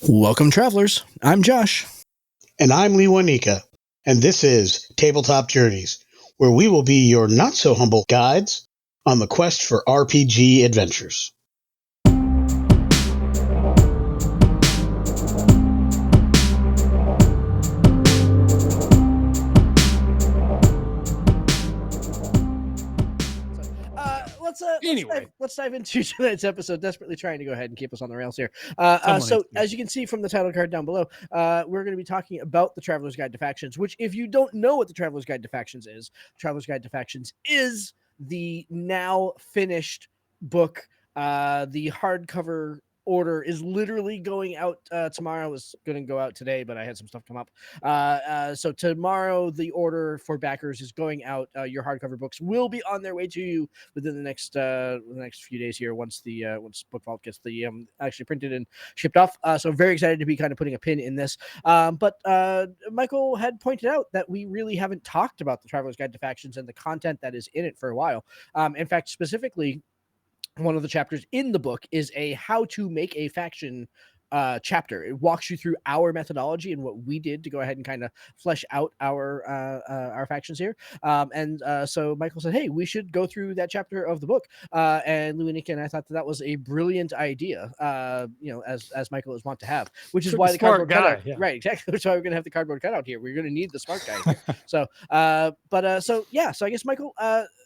Welcome, travelers. I'm Josh. And I'm Lewanika, and this is Tabletop Journeys, where we will be your not-so-humble guides on the quest for RPG adventures. Let's dive into tonight's episode. Desperately trying to go ahead and keep us on the rails here. So, as you can see from the title card down below, we're going to be talking about the Traveler's Guide to Factions. Which, if you don't know what the Traveler's Guide to Factions is, Traveler's Guide to Factions is the now finished book. The hardcover order is literally going out tomorrow. It was going to go out today, but I had some stuff come up. So tomorrow, the order for backers is going out. Your hardcover books will be on their way to you within the next few days here. Once Book Vault gets the actually printed and shipped off. So very excited to be kind of putting a pin in this. But Michael had pointed out that we really haven't talked about the Traveler's Guide to Factions and the content that is in it for a while. In fact, specifically, one of the chapters in the book is a how to make a faction chapter. It walks you through our methodology and what we did to go ahead and kind of flesh out our factions here. So Michael said, "Hey, we should go through that chapter of the book." And Lewanika and I thought that was a brilliant idea. As Michael is wont to have, which is why the cardboard cutout. Yeah. Right, exactly. Which is why we're going to have the cardboard cutout here. We're going to need the smart guy here. So I guess Michael,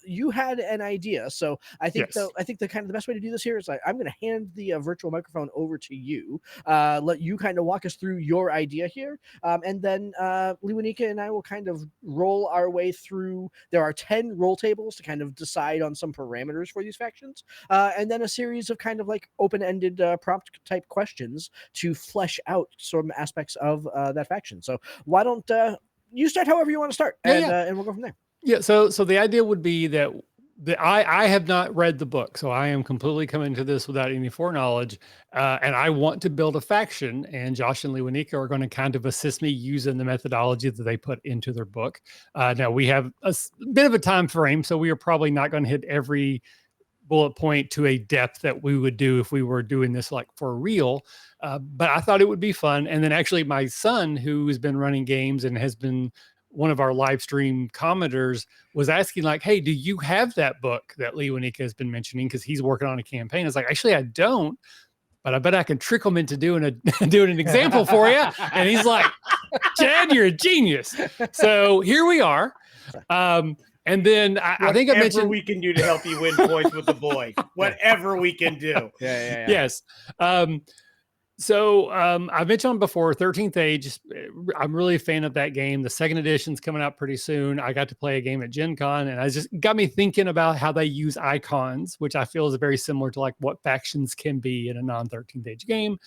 you had an idea. So I think the kind of the best way to do this here is I'm going to hand the virtual microphone over to you. Let you kind of walk us through your idea here. And then Lewanika and I will kind of roll our way through. There are 10 roll tables to kind of decide on some parameters for these factions. And then a series of kind of like open-ended prompt type questions to flesh out some aspects of that faction. So why don't you start however you want to start, and we'll go from there. Yeah, so the idea would be that I have not read the book, so I am completely coming to this without any foreknowledge, and I want to build a faction, and Josh and Lewanika are going to kind of assist me using the methodology that they put into their book. Now, we have a bit of a time frame, so we are probably not going to hit every bullet point to a depth that we would do if we were doing this like for real, but I thought it would be fun. And then actually my son, who has been running games and has been one of our live stream commenters, was asking like, "Hey, do you have that book that Lewanika has been mentioning?" Because he's working on a campaign. It's like, actually, I don't, but I bet I can trick him into doing an example for you. And he's like, "Chad, you're a genius." So here we are. And then I think I mentioned whatever we can do to help you win points with the boy. Whatever we can do. Yeah. Yes. So I mentioned before, 13th Age. I'm really a fan of that game. The second edition's coming out pretty soon. I got to play a game at Gen Con, and I just got me thinking about how they use icons, which I feel is very similar to like what factions can be in a non-13th Age game.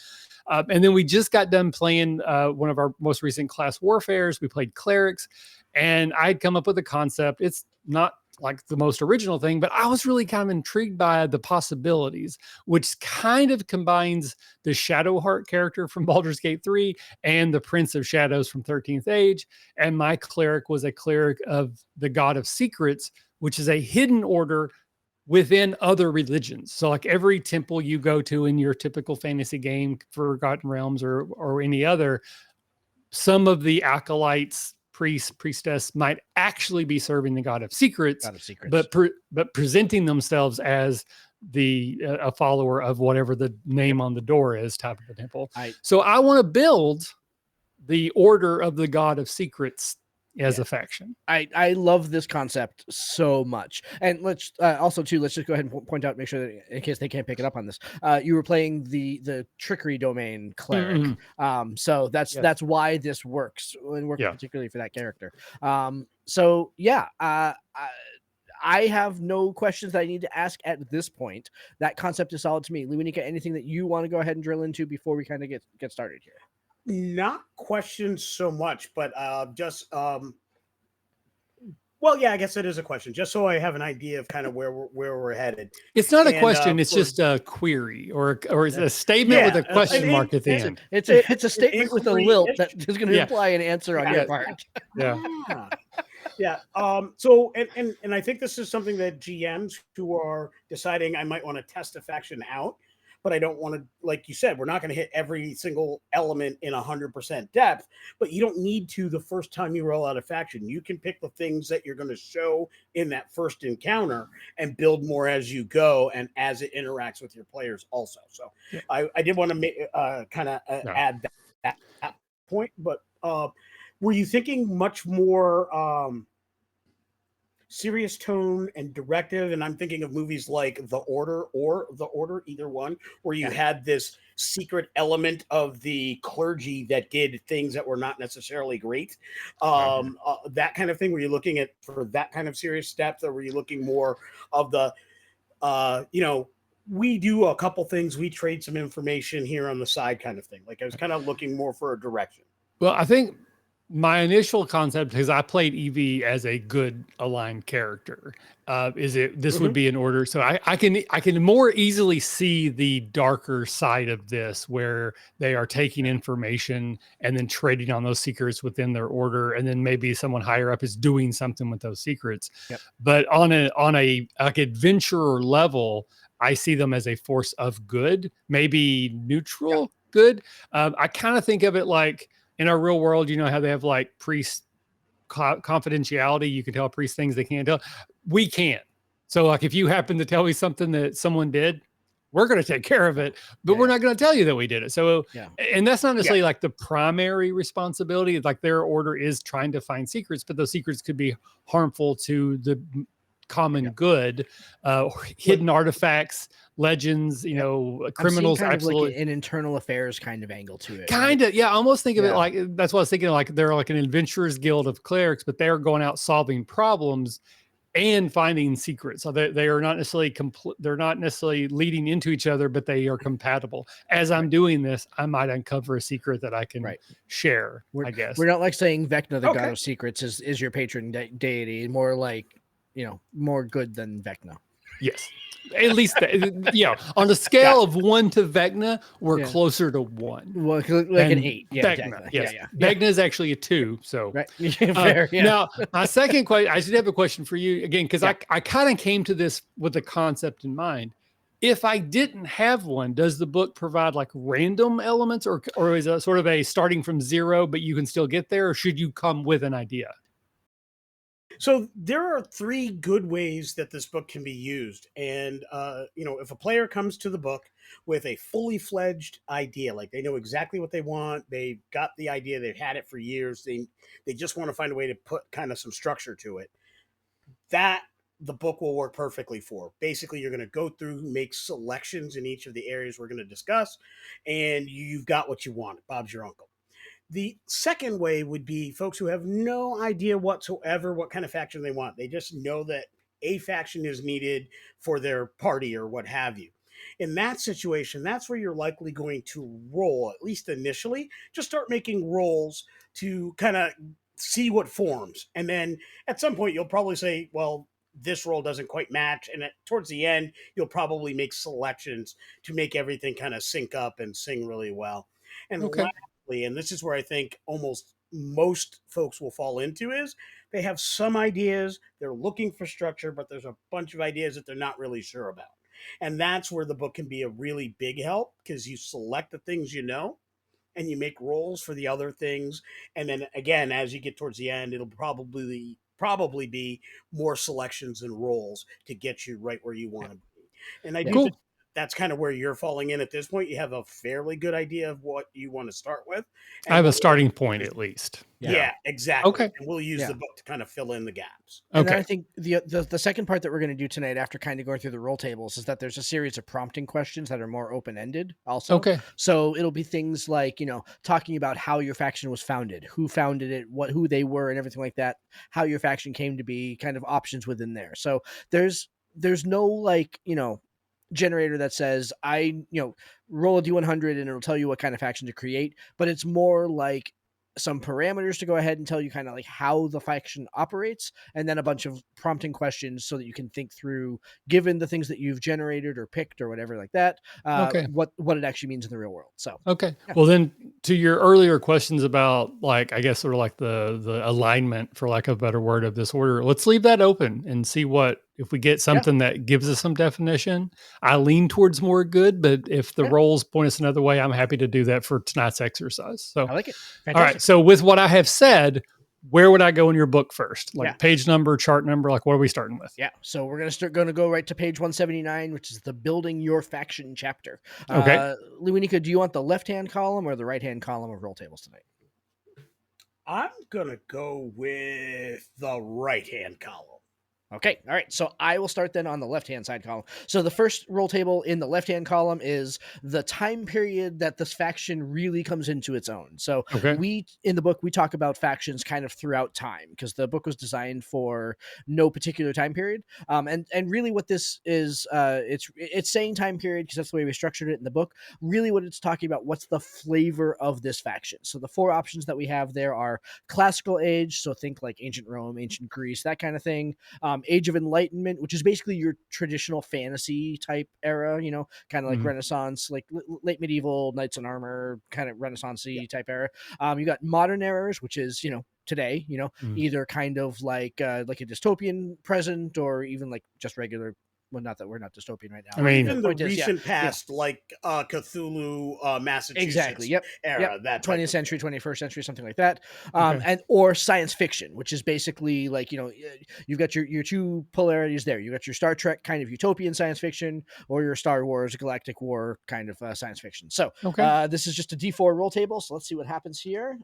And then we just got done playing one of our most recent class warfares. We played clerics, and I'd come up with a concept. It's not like the most original thing, but I was really kind of intrigued by the possibilities, which kind of combines the Shadowheart character from Baldur's Gate 3 and the Prince of Shadows from 13th Age. And my cleric was a cleric of the God of Secrets, which is a hidden order within other religions. So like every temple you go to in your typical fantasy game, Forgotten Realms or any other, some of the acolytes, priestess might actually be serving the God of Secrets, but presenting themselves as a follower of whatever the name on the door is type of a temple. So I want to build the Order of the God of Secrets as a faction. I love this concept so much. And let's just go ahead and point out, make sure that in case they can't pick it up on this, you were playing the trickery domain cleric. So that's why this works, and works particularly for that character. I have no questions that I need to ask at this point. That concept is solid to me. Lewanika, anything that you want to go ahead and drill into before we kind of get started here? Not questions so much, but I guess it is a question, just so I have an idea of kind of where we're headed. It's not a question; it's just a query or it's a statement with a question mark at the end. It's a statement with a lilt that is going to imply an answer on your part. Yeah. So I think this is something that GMs who are deciding I might want to test a faction out but I don't want to, like you said, we're not going to hit every single element in 100% depth, but you don't need to the first time you roll out a faction. You can pick the things that you're going to show in that first encounter and build more as you go and as it interacts with your players also. So Yeah. I did want to kind of add that point, but were you thinking much more serious tone and directive? And I'm thinking of movies like The Order or The Order, either one, where you had this secret element of the clergy that did things that were not necessarily great. That kind of thing. Were you looking at for that kind of serious depth, or were you looking more of the, we do a couple things, we trade some information here on the side kind of thing? Like I was kind of looking more for a direction. Well, I think my initial concept, because I played EV as a good aligned character, this would be an order. So I can more easily see the darker side of this, where they are taking information and then trading on those secrets within their order, and then maybe someone higher up is doing something with those secrets. Yep. But on a like adventurer level, I see them as a force of good, maybe neutral good. I kind of think of it like, in our real world, you know how they have like priest confidentiality. You can tell priests things they can't tell. We can't. So like if you happen to tell me something that someone did, we're going to take care of it, but we're not going to tell you that we did it. So, and that's not necessarily like the primary responsibility. Like their order is trying to find secrets, but those secrets could be harmful to the common good, hidden artifacts, legends, criminals. Kind absolutely, of like an internal affairs kind of angle to it. Kind of, yeah. I almost think of it like, that's what I was thinking. Like they're like an adventurers guild of clerics, but they're going out solving problems and finding secrets. So they are not necessarily they're not necessarily leading into each other, but they are compatible. As I'm doing this, I might uncover a secret that I can share. I guess we're not like saying Vecna, the god of secrets, is your patron deity. More like, more good than Vecna. Yes. At least, on the scale of 1 to Vecna, we're closer to 1. Well, like an 8. Yeah, Vecna, yes. Vecna is actually a 2. So, fair, now, my second question, I should have a question for you again, because I kind of came to this with the concept in mind. If I didn't have one, does the book provide like random elements, or is it sort of a starting from 0, but you can still get there, or should you come with an idea? So there are 3 good ways that this book can be used. And, if a player comes to the book with a fully fledged idea, like they know exactly what they want, they've got the idea, they've had it for years, they just want to find a way to put kind of some structure to it, that the book will work perfectly for. Basically, you're going to go through, make selections in each of the areas we're going to discuss, and you've got what you want. Bob's your uncle. The second way would be folks who have no idea whatsoever what kind of faction they want. They just know that a faction is needed for their party or what have you. In that situation, that's where you're likely going to roll, at least initially. Just start making rolls to kind of see what forms. And then at some point, you'll probably say, well, this roll doesn't quite match. And towards the end, you'll probably make selections to make everything kind of sync up and sing really well. And and this is where I think almost most folks will fall into, is they have some ideas, they're looking for structure, but there's a bunch of ideas that they're not really sure about. And that's where the book can be a really big help, because you select the things and you make rolls for the other things. And then again, as you get towards the end, it'll probably be more selections and rolls to get you right where you want to be. And I do think that's kind of where you're falling in at this point. You have a fairly good idea of what you want to start with. I have a starting point, at least. Yeah, exactly. Okay. And we'll use the book to kind of fill in the gaps. And I think the second part that we're going to do tonight, after kind of going through the roll tables, is that there's a series of prompting questions that are more open-ended also. Okay. So it'll be things like, talking about how your faction was founded, who founded it, who they were, and everything like that, how your faction came to be, kind of options within there. So there's no generator that says roll a D100 and it'll tell you what kind of faction to create, but it's more like some parameters to go ahead and tell you kind of like how the faction operates, and then a bunch of prompting questions so that you can think through, given the things that you've generated or picked or whatever like that, what it actually means in the real world. So well, then to your earlier questions about, like, I guess sort of like the alignment, for lack of a better word, of this order, let's leave that open and see what, if we get something that gives us some definition. I lean towards more good, but if the roles point us another way, I'm happy to do that for tonight's exercise. So I like it. Fantastic. All right. So with what I have said, where would I go in your book first? Like page number, chart number, like what are we starting with? Yeah. So we're going to go right to page 179, which is the building your faction chapter. Okay. Lewanika, do you want the left-hand column or the right-hand column of roll tables tonight? I'm going to go with the right-hand column. Okay. All right. So I will start then on the left-hand side column. So the first roll table in the left-hand column is the time period that this faction really comes into its own. So in the book, we talk about factions kind of throughout time because the book was designed for no particular time period. And really what this is, it's saying time period because that's the way we structured it in the book. Really what it's talking about, what's the flavor of this faction? So the 4 options that we have there are classical age. So think like ancient Rome, ancient Greece, that kind of thing. Age of Enlightenment, which is basically your traditional fantasy type era, you know, kind of like Renaissance, like late medieval, knights in armor, kind of Renaissance-y type era. You got modern eras, which is, you know, today, you know, either kind of like a dystopian present or even like just regular. Well, not that we're not dystopian right now. I mean, even the recent past, like Cthulhu, Massachusetts, exactly. era, that 20th century, 21st century, something like that, and or science fiction, which is basically like, you know, you've got your 2 polarities there. You got your Star Trek kind of utopian science fiction, or your Star Wars Galactic War kind of science fiction. So this is just a D4 roll table. So let's see what happens here.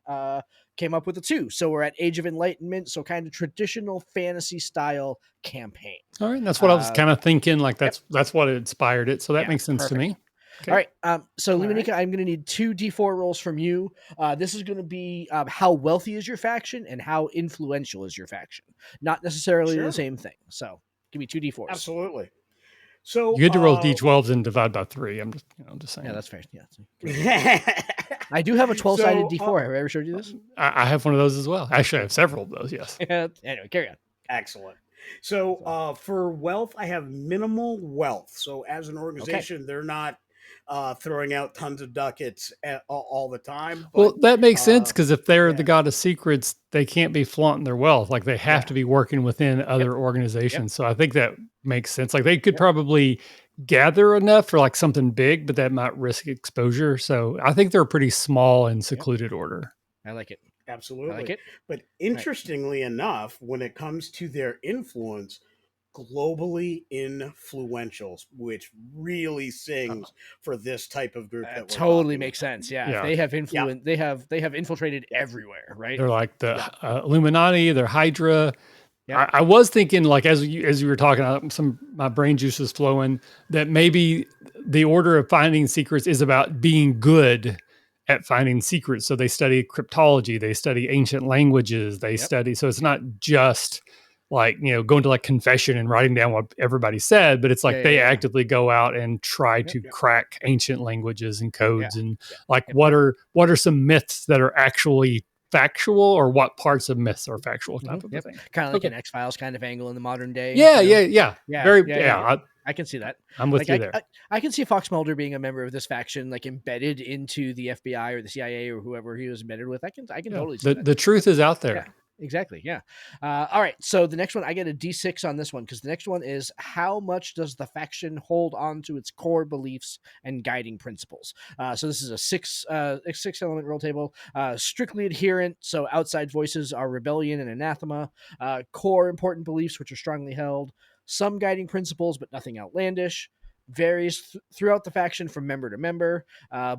Came up with a 2. So we're at Age of Enlightenment. So kind of traditional fantasy style campaign. All right. That's what I was kind of thinking. Like that's what inspired it. So that makes sense to me. Okay. All right. So Lewanika, I'm going to need 2 D4 rolls from you. This is going to be how wealthy is your faction and how influential is your faction. Not necessarily the same thing. So give me 2 D4s. Absolutely. So you had to roll D12s and divide by 3. I'm just saying. Yeah, that's fair. Yeah. I do have a 12-sided D4. Have I ever showed you this? I have one of those as well. Actually, I have several of those. Yes. Anyway, carry on. Excellent. So for wealth, I have minimal wealth. So as an organization, they're not throwing out tons of ducats all the time. But, well, that makes sense because if they're the god of secrets, they can't be flaunting their wealth. Like they have to be working within other organizations. So I think that makes sense. Like they could probably gather enough for like something big, but that might risk exposure. So I think they're a pretty small and secluded order. I like it. Absolutely. I like it. But interestingly enough, when it comes to their influence, globally influential, which really sings for this type of group. That totally makes sense. Yeah. They have influence. They have infiltrated everywhere, right? They're like the Illuminati, they're Hydra. I was thinking, like, as you were talking, my brain juice was flowing, that maybe the order of finding secrets is about being good at finding secrets. So they study cryptology, they study ancient languages, they study. So it's not just like, you know, going to like confession and writing down what everybody said, but it's like they actively go out and try to crack ancient languages and codes and like what are some myths that are actually factual or what parts of myths are factual type of thing. Kind of like an X-Files kind of angle in the modern day. I can see that. I'm with you there. I can see Fox Mulder being a member of this faction, like embedded into the FBI or the CIA or whoever he was embedded with. I can totally see that. The truth is out there. Yeah. Exactly. Yeah. All right. So the next one, I get a D6 on this one because the next one is how much does the faction hold on to its core beliefs and guiding principles? So this is a 6 element roll table. Strictly adherent. So outside voices are rebellion and anathema. Core important beliefs which are strongly held. Some guiding principles, but nothing outlandish. Varies throughout the faction from member to member.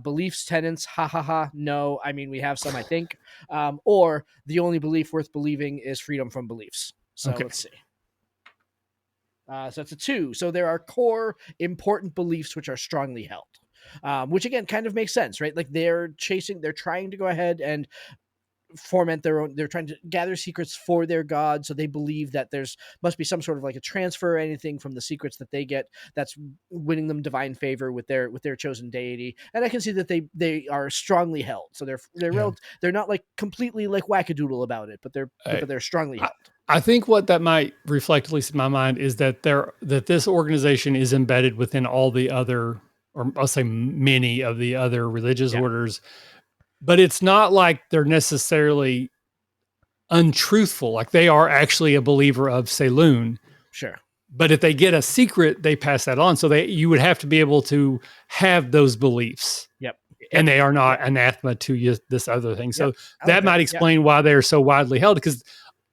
Beliefs, tenets, no. I mean, we have some, I think. Or the only belief worth believing is freedom from beliefs. So let's see. So that's a 2. So there are core important beliefs which are strongly held, which again kind of makes sense, right? Like they're trying to go ahead and foment their own. They're trying to gather secrets for their god, so they believe that there's must be some sort of like a transfer or anything from the secrets that they get that's winning them divine favor with their chosen deity. And I can see that they are strongly held, so they're not like completely like wackadoodle about it, but they're strongly held. I think what that might reflect, at least in my mind, is that this organization is embedded within all the other, or I'll say many of the other religious orders, but it's not like they're necessarily untruthful. Like they are actually a believer of Saloon. Sure. But if they get a secret, they pass that on. So you would have to be able to have those beliefs. Yep. And they are not anathema to this other thing. So that might that. explain why they're so widely held, because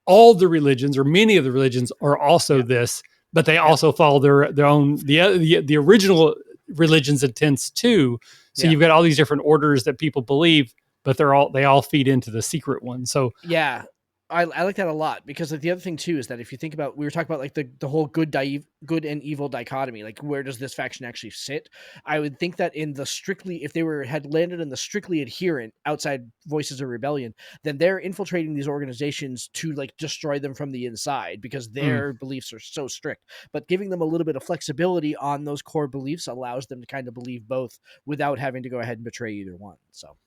all the religions, or many of the religions, are also this, but they also follow their own, the original religion's intents too. So you've got all these different orders that people believe, but they all feed into the secret one. So yeah, I like that a lot, because like the other thing too is that if you think about, we were talking about like the whole good and evil dichotomy, like where does this faction actually sit? I would think that in the strictly, if they had landed in the strictly adherent outside Voices of Rebellion, then they're infiltrating these organizations to like destroy them from the inside, because their beliefs are so strict. But giving them a little bit of flexibility on those core beliefs allows them to kind of believe both without having to go ahead and betray either one. So.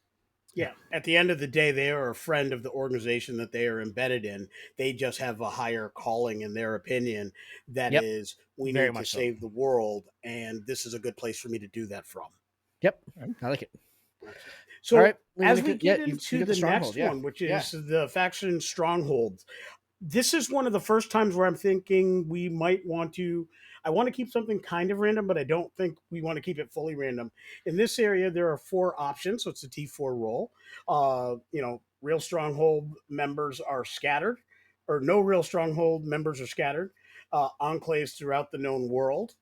Yeah. At the end of the day, they are a friend of the organization that they are embedded in. They just have a higher calling, in their opinion, that is, we need to save the world, and this is a good place for me to do that from. Yep. I like it. So all right, as we get into the next one, which is the faction Stronghold, this is one of the first times where I'm thinking we might want to, I want to keep something kind of random, but I don't think we want to keep it fully random. In this area, there are 4 options, so it's a D4 roll. Real Stronghold members are scattered, or no real Stronghold members are scattered. Enclaves throughout the known world.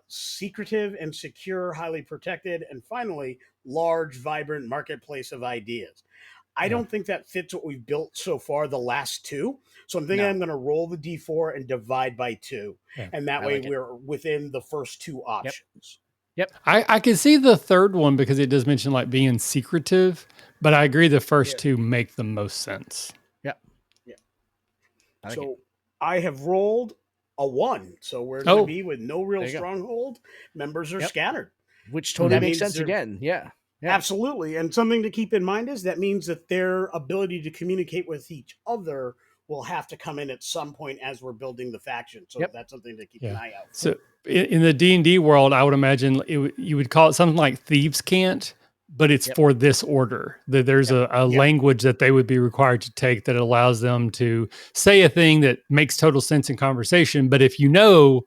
Secretive and secure, highly protected, and finally, large, vibrant marketplace of ideas. I don't think that fits what we've built so far, the last 2. So I'm thinking I'm going to roll the D4 and divide by 2. Yeah. And that way we're within the first 2 options. Yep. I can see the third one because it does mention like being secretive, but I agree the first 2 make the most sense. Yep. Yeah. So I have rolled a 1. So we're going to be with no real stronghold. Members are scattered. Which totally makes sense again. Yeah. Absolutely. And something to keep in mind is that means that their ability to communicate with each other will have to come in at some point as we're building the faction. So that's something to keep an eye out for. So in the D&D world, I would imagine you would call it something like Thieves' Cant, but it's for this order. That there's a language that they would be required to take that allows them to say a thing that makes total sense in conversation. But if you know,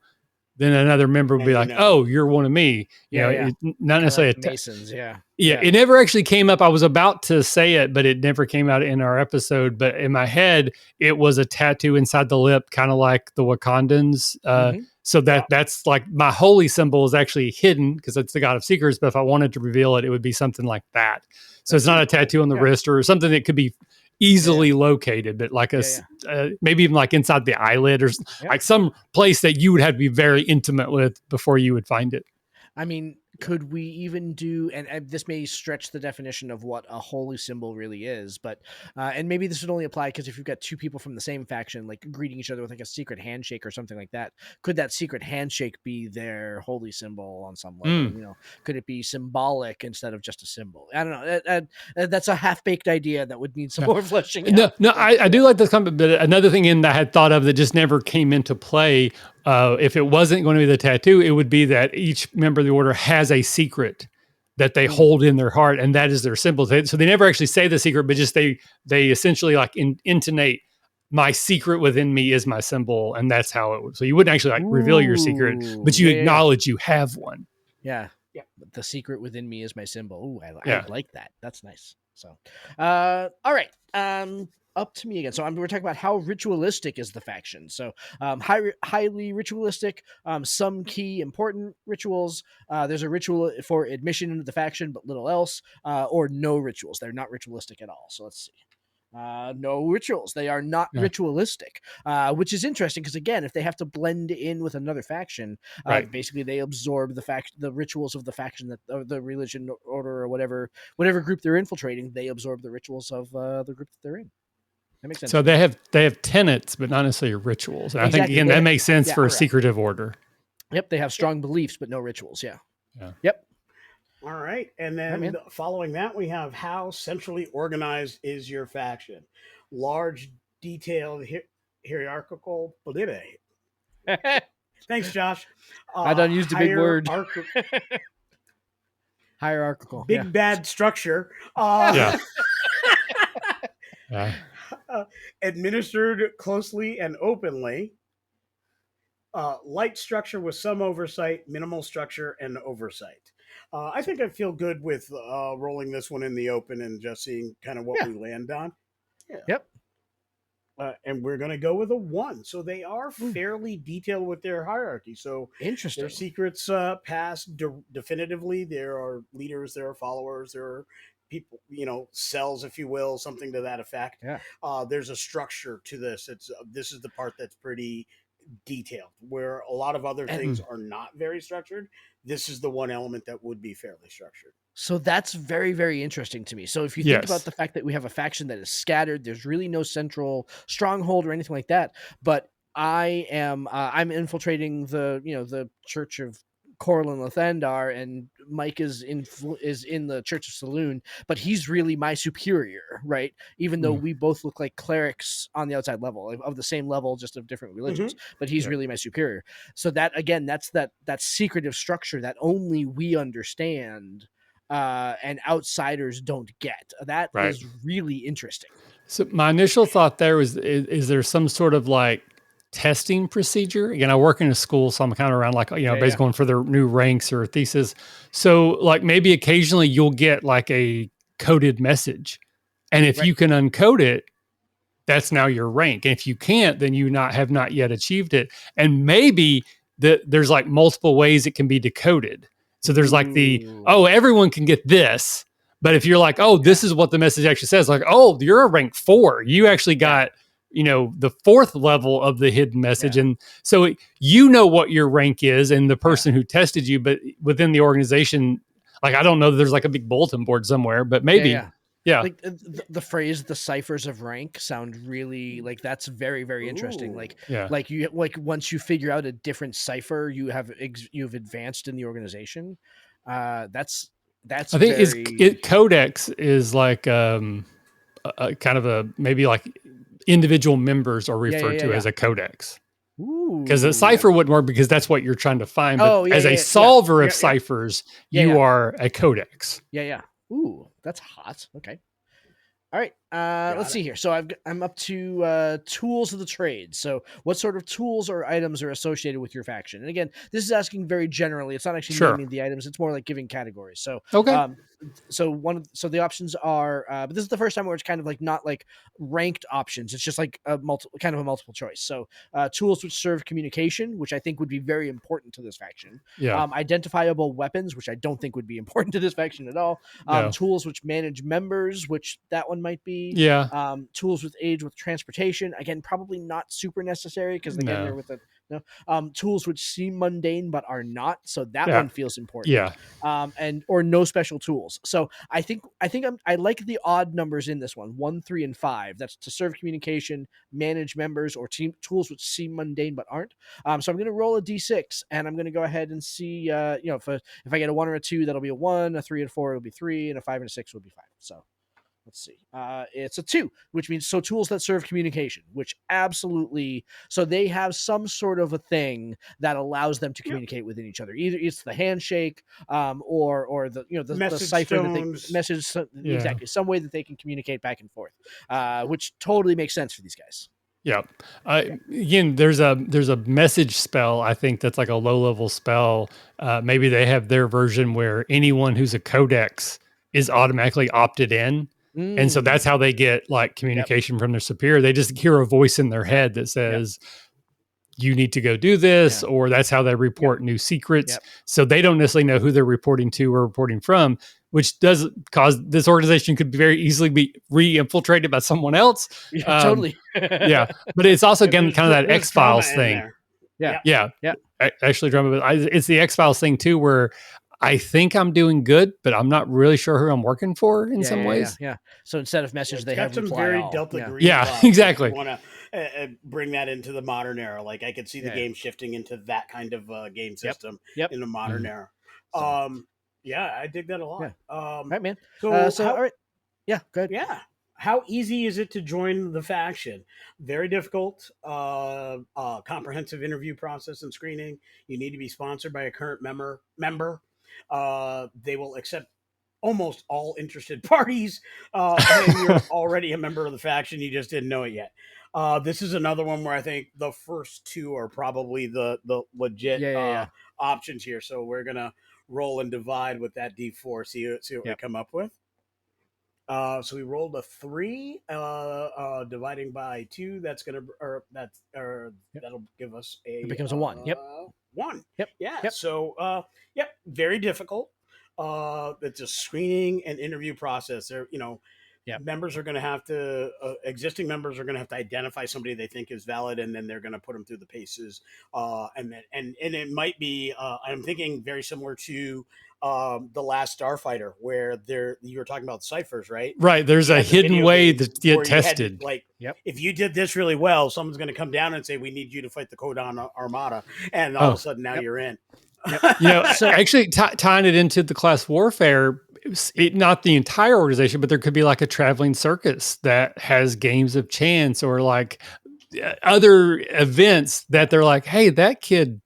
then another member would be like, "Oh, you're one of me." Not necessarily like Masons. Yeah, it never actually came up. I was about to say it, but it never came out in our episode. But in my head, it was a tattoo inside the lip, kind of like the Wakandans. So that's like my holy symbol is actually hidden because it's the god of secrets. But if I wanted to reveal it, it would be something like that. So it's not a tattoo on the wrist or something that could be easily located, but like maybe even like inside the eyelid or like some place that you would have to be very intimate with before you would find it. I mean, could we even do, and this may stretch the definition of what a holy symbol really is, but, and maybe this would only apply because if you've got 2 people from the same faction, like greeting each other with like a secret handshake or something like that, could that secret handshake be their holy symbol on some level? Could it be symbolic instead of just a symbol? I don't know. That's a half-baked idea that would need some more fleshing out. No, I do like this comment, but another thing that I had thought of that just never came into play, if it wasn't going to be the tattoo, it would be that each member of the order has a secret that they hold in their heart, and that is their symbol. So they never actually say the secret, but just they essentially like intonate, my secret within me is my symbol, and that's how it would. So you wouldn't actually like reveal your secret, but you acknowledge you have one. Yeah. The secret within me is my symbol. Ooh, I like that. That's nice. So, all right. Up to me again. So we're talking about how ritualistic is the faction. So highly ritualistic, some key important rituals. There's a ritual for admission into the faction, but little else, or no rituals. They're not ritualistic at all. So let's see. No rituals. They are not ritualistic, which is interesting because again, if they have to blend in with another faction, basically they absorb the rituals of the faction or the religion order or whatever group they're infiltrating. They absorb the rituals of the group that they're in. That makes sense. So they have tenets, but not necessarily rituals. And exactly. I think again that makes sense for a secretive order. Yep, they have strong beliefs, but no rituals. Yeah. Yep. All right. And then following that, we have how centrally organized is your faction? Large, detailed, hierarchical. Thanks, Josh. I done used a big word. Hierarchical. big bad structure. Yeah. Yeah. Administered closely and openly. Light structure with some oversight, minimal structure and oversight. I think I feel good with rolling this one in the open and just seeing kind of what we land on. Yeah. Yep. And we're going to go with a 1. So they are fairly detailed with their hierarchy. So Interesting. their secrets pass definitively. There are leaders, there are followers, there are people, cells, if you will, something to that effect. Yeah. There's a structure to this. This is the part that's pretty detailed, where a lot of other things are not very structured. This is the one element that would be fairly structured. So that's very, very interesting to me. So if you think about the fact that we have a faction that is scattered, there's really no central stronghold or anything like that. But I'm infiltrating the Church of Corlin Lathandar, and Mike is in the Church of Saloon, but he's really my superior, right? Even though we both look like clerics on the outside level, of the same level, just of different religions, but he's really my superior. So that, again, that's that secretive structure that only we understand. And outsiders don't get. That is really interesting. So my initial thought there was, is there some sort of like testing procedure? Again, I work in a school, so I'm kind of around like, basically going for their new ranks or thesis. So like maybe occasionally you'll get like a coded message. And if you can uncode it, that's now your rank. And if you can't, then you have not yet achieved it. And maybe there's like multiple ways it can be decoded. So there's like everyone can get this. But if you're like, this is what the message actually says, like, you're a rank 4. You actually got, the 4th level of the hidden message. And so what your rank is and the person who tested you, but within the organization, like, I don't know, there's like a big bulletin board somewhere, but maybe. Yeah. Like the phrase, the ciphers of rank, sound really like that's very, very interesting. Like once you figure out a different cipher, you've advanced in the organization. That's I think Codex is like a kind of maybe like individual members are referred to as a codex. Because a cipher wouldn't work because that's what you're trying to find. But as a solver of ciphers, you are a codex. Yeah. Ooh, that's hot. Okay. All right. Let's see here. So I'm up to tools of the trade. So what sort of tools or items are associated with your faction? And again, this is asking very generally. It's not actually naming the items. It's more like giving categories. So so the options are, but this is the first time where it's kind of like not like ranked options. It's just like a multiple choice. So tools which serve communication, which I think would be very important to this faction. Identifiable weapons, which I don't think would be important to this faction at all. Tools which manage members, which that one might be. Tools with aid with transportation, again, probably not super necessary because again they're with tools which seem mundane but are not, so that one feels important. Or no special tools. So I think I like the odd numbers in this one, 1, 3, and 5. That's to serve communication, manage members, or tools which seem mundane but aren't. So I'm going to roll a d6 and I'm going to go ahead and see if I get a 1 or a 2, that'll be a 1, a 3 and a 4 will be 3, and a 5 and a 6 will be 5. So let's see. It's a 2, which means tools that serve communication, which absolutely. So they have some sort of a thing that allows them to communicate within each other. Either it's the handshake, or the cipher that message exactly some way that they can communicate back and forth, which totally makes sense for these guys. Again, there's a message spell. I think that's like a low level spell. Maybe they have their version where anyone who's a codex is automatically opted in. And so that's how they get like communication from their superior. They just hear a voice in their head that says, you need to go do this, or that's how they report new secrets. So they don't necessarily know who they're reporting to or reporting from, which does cause this organization could very easily be re-infiltrated by someone else. Totally. But it's also again kind of that X-Files thing. Actually, drama. It's the X-Files thing too, where I think I'm doing good, but I'm not really sure who I'm working for in some ways. So instead of message, they have some very Delta Green. Exactly. Want to bring that into the modern era? Like I could see the game shifting into that kind of game system in the modern era. I dig that a lot. All right, man. So all right. Yeah, good. Yeah. How easy is it to join the faction? Very difficult. Comprehensive interview process and screening. You need to be sponsored by a current member. They will accept almost all interested parties, and you're already a member of the faction. You just didn't know it yet. This is another one where I think the first two are probably the legit options here. So we're gonna roll and divide with that D4. See what we come up with. So we rolled a 3, dividing by 2. That'll give us it becomes a 1. 1. Yep. So very difficult. It's a screening and interview process. There, members are going to have to existing members are going to have to identify somebody they think is valid, and then they're going to put them through the paces. And it might be I'm thinking very similar to The Last Starfighter, where you were talking about ciphers, right? Right. There's a hidden way that get tested. If you did this really well, someone's going to come down and say, "We need you to fight the Codon Armada," and all of a sudden now you're in. Actually tying it into the class warfare, not the entire organization, but there could be like a traveling circus that has games of chance or like other events that they're like, hey, that kid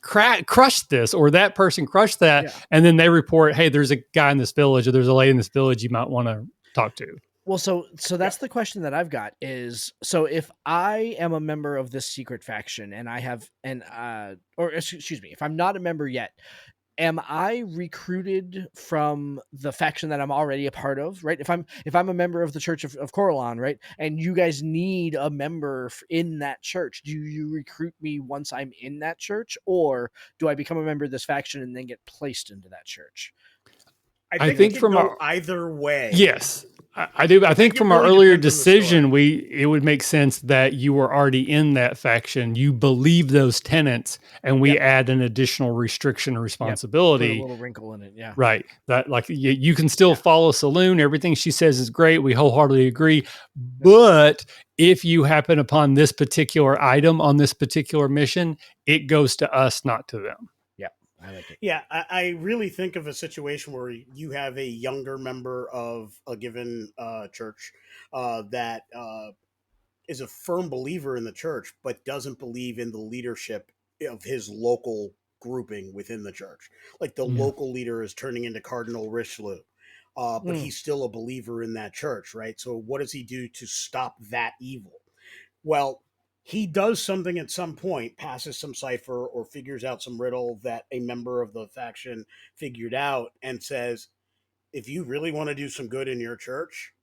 crushed this, or that person crushed that. And then they report, hey, there's a guy in this village, or there's a lady in this village you might want to talk to. Well, so that's the question that I've got is, so if I am a member of this secret faction and I have if I'm not a member yet, am I recruited from the faction that I'm already a part of, right? If I'm a member of the Church of Corellon, right, and you guys need a member in that church, do you recruit me once I'm in that church, or do I become a member of this faction and then get placed into that church? I think from either way. Yes. I do. I think from our earlier decision, it would make sense that you were already in that faction. You believe those tenets, and we add an additional restriction or responsibility. Put a little wrinkle in it. Yeah. Right. That like you can still follow Saloon. Everything she says is great. We wholeheartedly agree. But if you happen upon this particular item on this particular mission, it goes to us, not to them. I like it. Yeah, I really think of a situation where you have a younger member of a given church that is a firm believer in the church, but doesn't believe in the leadership of his local grouping within the church. Like the local leader is turning into Cardinal Richelieu, but he's still a believer in that church, right? So what does he do to stop that evil? Well, he does something at some point, passes some cipher or figures out some riddle that a member of the faction figured out, and says, if you really want to do some good in your church,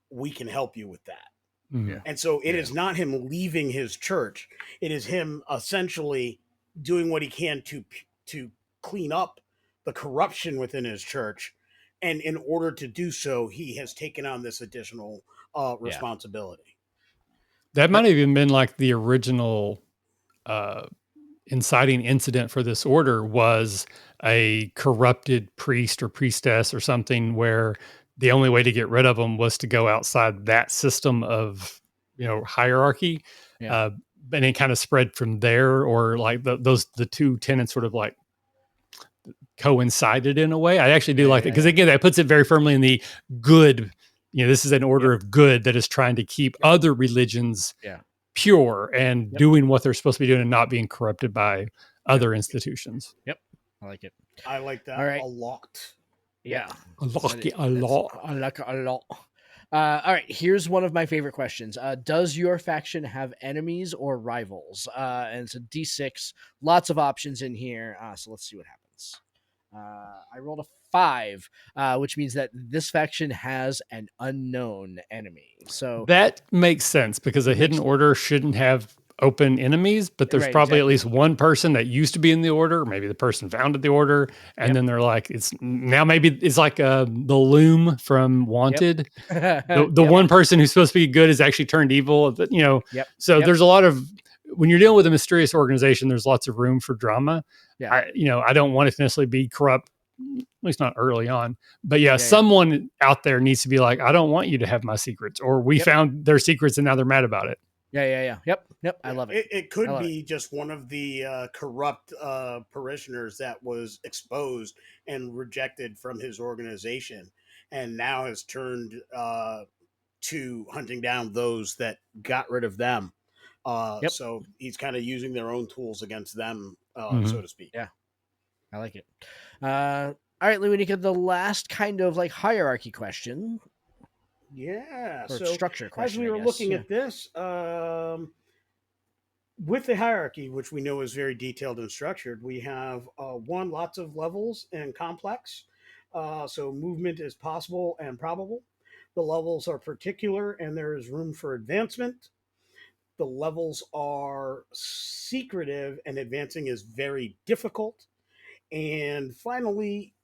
we can help you with that. And so it is not him leaving his church. It is him essentially doing what he can to clean up the corruption within his church. And in order to do so, he has taken on this additional responsibility. That might have even been like the original inciting incident for this order was a corrupted priest or priestess or something, where the only way to get rid of them was to go outside that system of, hierarchy. And it kind of spread from there, or like the two tenets sort of like coincided in a way. I actually do like it because again, that puts it very firmly in the good. This is an order of good that is trying to keep other religions pure and doing what they're supposed to be doing and not being corrupted by other institutions. I like it. I like that a lot. Yeah. I like it a lot. I like it a lot. All right, here's one of my favorite questions. Does your faction have enemies or rivals? And it's a D6. Lots of options in here. So let's see what happens. I rolled a 5, which means that this faction has an unknown enemy. So that makes sense because a hidden order shouldn't have open enemies, but there's probably at least one person that used to be in the order. Maybe the person founded the order, and then they're like, it's like the Loom from Wanted. The one person who's supposed to be good is actually turned evil. So there's a lot of, when you're dealing with a mysterious organization, there's lots of room for drama. I don't want it to necessarily be corrupt, at least not early on. But someone out there needs to be like, I don't want you to have my secrets, or we found their secrets and now they're mad about it. Yep. I love it. It could be just one of the corrupt parishioners that was exposed and rejected from his organization, and now has turned to hunting down those that got rid of them. So he's kind of using their own tools against them, so to speak. Yeah, I like it. All right, Lewanika, the last kind of like hierarchy question. Yeah. Or So structure as question, we I were guess. looking Yeah. at this, with the hierarchy, which we know is very detailed and structured, we have one, lots of levels and complex. So movement is possible and probable. The levels are particular and there is room for advancement. The levels are secretive and advancing is very difficult. And finally,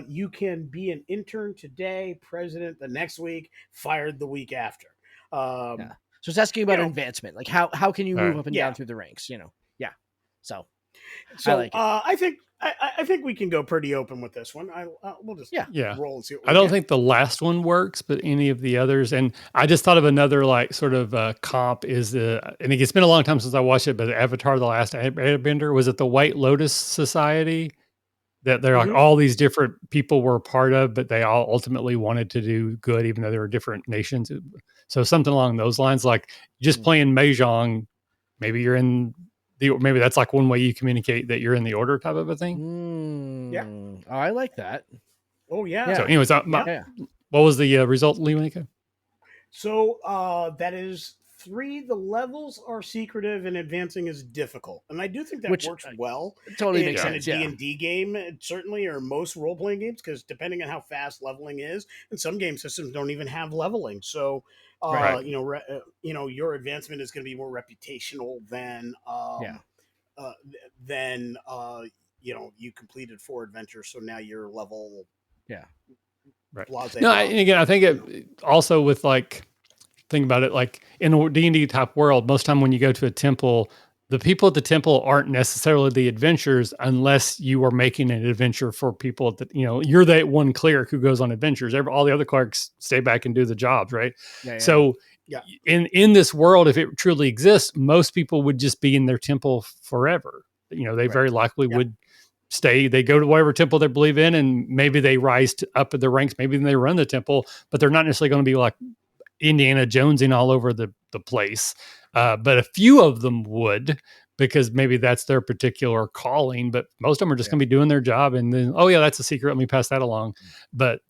you can be an intern today, president the next week, fired the week after. Yeah. So it's asking about advancement, like how can you move up and yeah. down through the ranks? Yeah. So So I like it. I think we can go pretty open with this one. We'll just roll and see what we I don't get. think the last one works, but any of the others. And I just thought of another like sort of comp is and it's been a long time since I watched it, but Avatar: The Last Airbender, was it the White Lotus Society that they're like all these different people were a part of, but they all ultimately wanted to do good, even though they were different nations. So something along those lines, like just playing Mahjong, maybe you're in maybe that's like one way you communicate that you're in the order type of a thing. Yeah. Oh, I like that. Oh yeah. So anyways, what was the result, Lewanika? So that is 3. The levels are secretive and advancing is difficult, and I do think that works well. Totally makes in sense. a D&D game, certainly, or most role playing games, because depending on how fast leveling is, and some game systems don't even have leveling. So, your advancement is going to be more reputational than you completed 4 adventures, so now you're level. Yeah. Right. Blase, no, and again, I think it also with like, think about it, like in a D&D type world, most time when you go to a temple, the people at the temple aren't necessarily the adventurers unless you are making an adventure for people that, you're that one cleric who goes on adventures. All the other clerics stay back and do the jobs, right? So in this world, if it truly exists, most people would just be in their temple forever. They very likely would stay. They go to whatever temple they believe in, and maybe they rise up in the ranks. Maybe they run the temple, but they're not necessarily going to be like Indiana Jonesing all over the place. But a few of them would, because maybe that's their particular calling, but most of them are just going to be doing their job. And then, that's a secret. Let me pass that along. But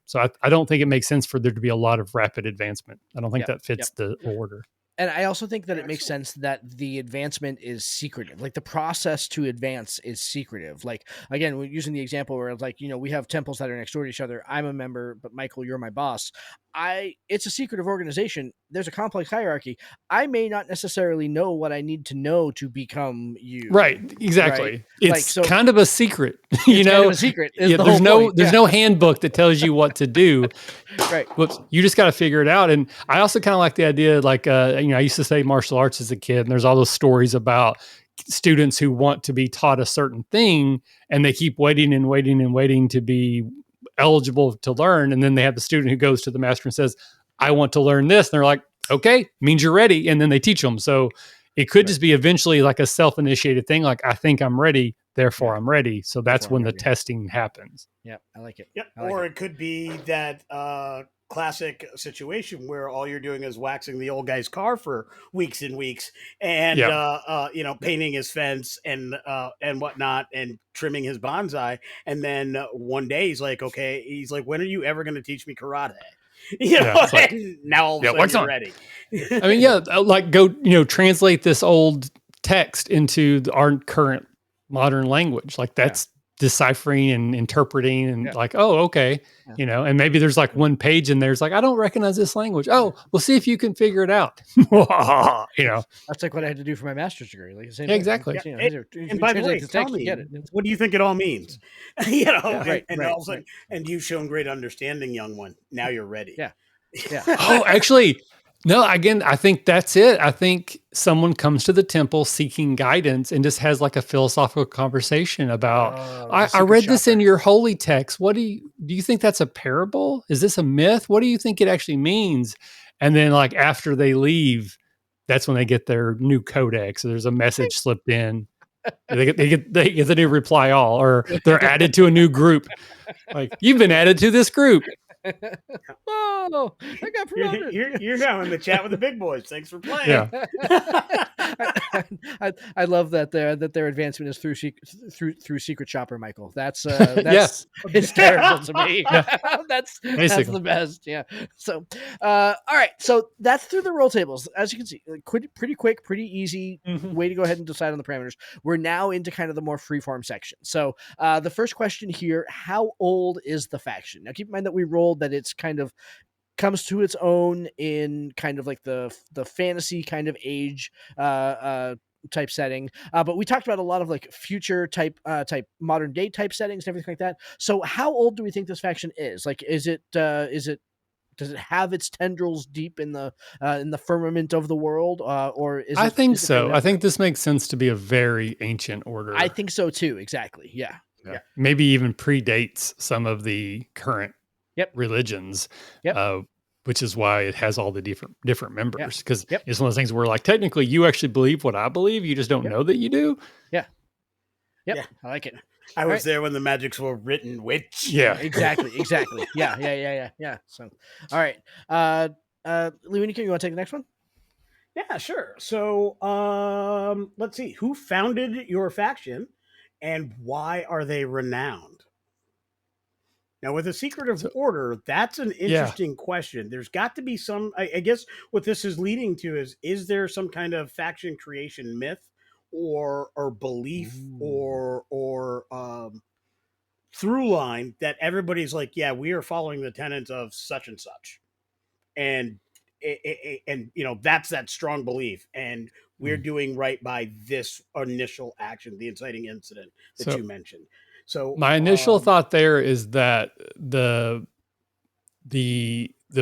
so I don't think it makes sense for there to be a lot of rapid advancement. I don't think that fits the order. And I also think that it makes sense that the advancement is secretive. Like the process to advance is secretive. Like, again, we're using the example where it's like, we have temples that are next door to each other. I'm a member, but Michael, you're my boss. It's a secretive organization. There's a complex hierarchy. I may not necessarily know what I need to know to become you. Right. Exactly. Right? It's kind of a secret, kind of a secret. There's no handbook that tells you what to do. Right. You just got to figure it out. And I also kind of like the idea, like, I used to study martial arts as a kid, and there's all those stories about students who want to be taught a certain thing, and they keep waiting and waiting and waiting to be eligible to learn. And then they have the student who goes to the master and says, I want to learn this. And they're like, okay, means you're ready. And then they teach them. So it could just be eventually like a self-initiated thing. Like, I think I'm ready, therefore I'm ready. So that's when the testing happens. Yeah, I like it. Yep. Like it could be that classic situation where all you're doing is waxing the old guy's car for weeks and weeks, and painting his fence and whatnot, and trimming his bonsai. And then one day he's like, when are you ever going to teach me karate? Like, now all of a sudden you're ready. I mean, like go, translate this old text into our current modern language. Like that's deciphering and interpreting and like, and maybe there's like one page and there's like, I don't recognize this language. Oh, we'll see if you can figure it out. That's like what I had to do for my master's degree. Like the same exactly. And by the way, tell me, what do you think it all means? And all of a sudden, and you've shown great understanding, young one. Now you're ready. Yeah. Oh, actually, no, again, I think that's it. I think someone comes to the temple seeking guidance and just has like a philosophical conversation about, I read this in your holy text. What do you think that's a parable? Is this a myth? What do you think it actually means? And then like after they leave, that's when they get their new codex. So there's a message slipped in. They get the new reply all, or they're added to a new group. Like, you've been added to this group. Whoa! I got promoted. You're now in the chat with the big boys. Thanks for playing. Yeah. I love that their advancement is through Secret Shopper, Michael. That's Yes. hysterical to me. Yeah. That's Basically. the best. Yeah. So all right. So that's through the roll tables. As you can see, pretty quick, pretty easy way to go ahead and decide on the parameters. We're now into kind of the more freeform section. So the first question here: how old is the faction? Now keep in mind that we rolled that it's kind of comes to its own in kind of like the fantasy kind of age type setting, but we talked about a lot of like future type modern day type settings and everything like that. So how old do we think this faction is? Like, is it does it have its tendrils deep in the firmament of the world, or is it? I think so. I think this makes sense to be a very ancient order. I think so too. Exactly. Yeah. Maybe even predates some of the current religions. Which is why it has all the different members, because it's one of those things where, like, technically you actually believe what I believe, you just don't know that you do. Yeah. I like it. I was there when the magics were written, which exactly. Yeah. So all right. Lewanika, you want to take the next one? Yeah, sure. So let's see. Who founded your faction and why are they renowned? Now, with a secretive order, that's an interesting question. There's got to be some, I guess what this is leading to is there some kind of faction creation myth or belief or through line that everybody's like, yeah, we are following the tenets of such and such. And that's that strong belief. And we're doing right by this initial action, the inciting incident that you mentioned. So my initial thought there is that the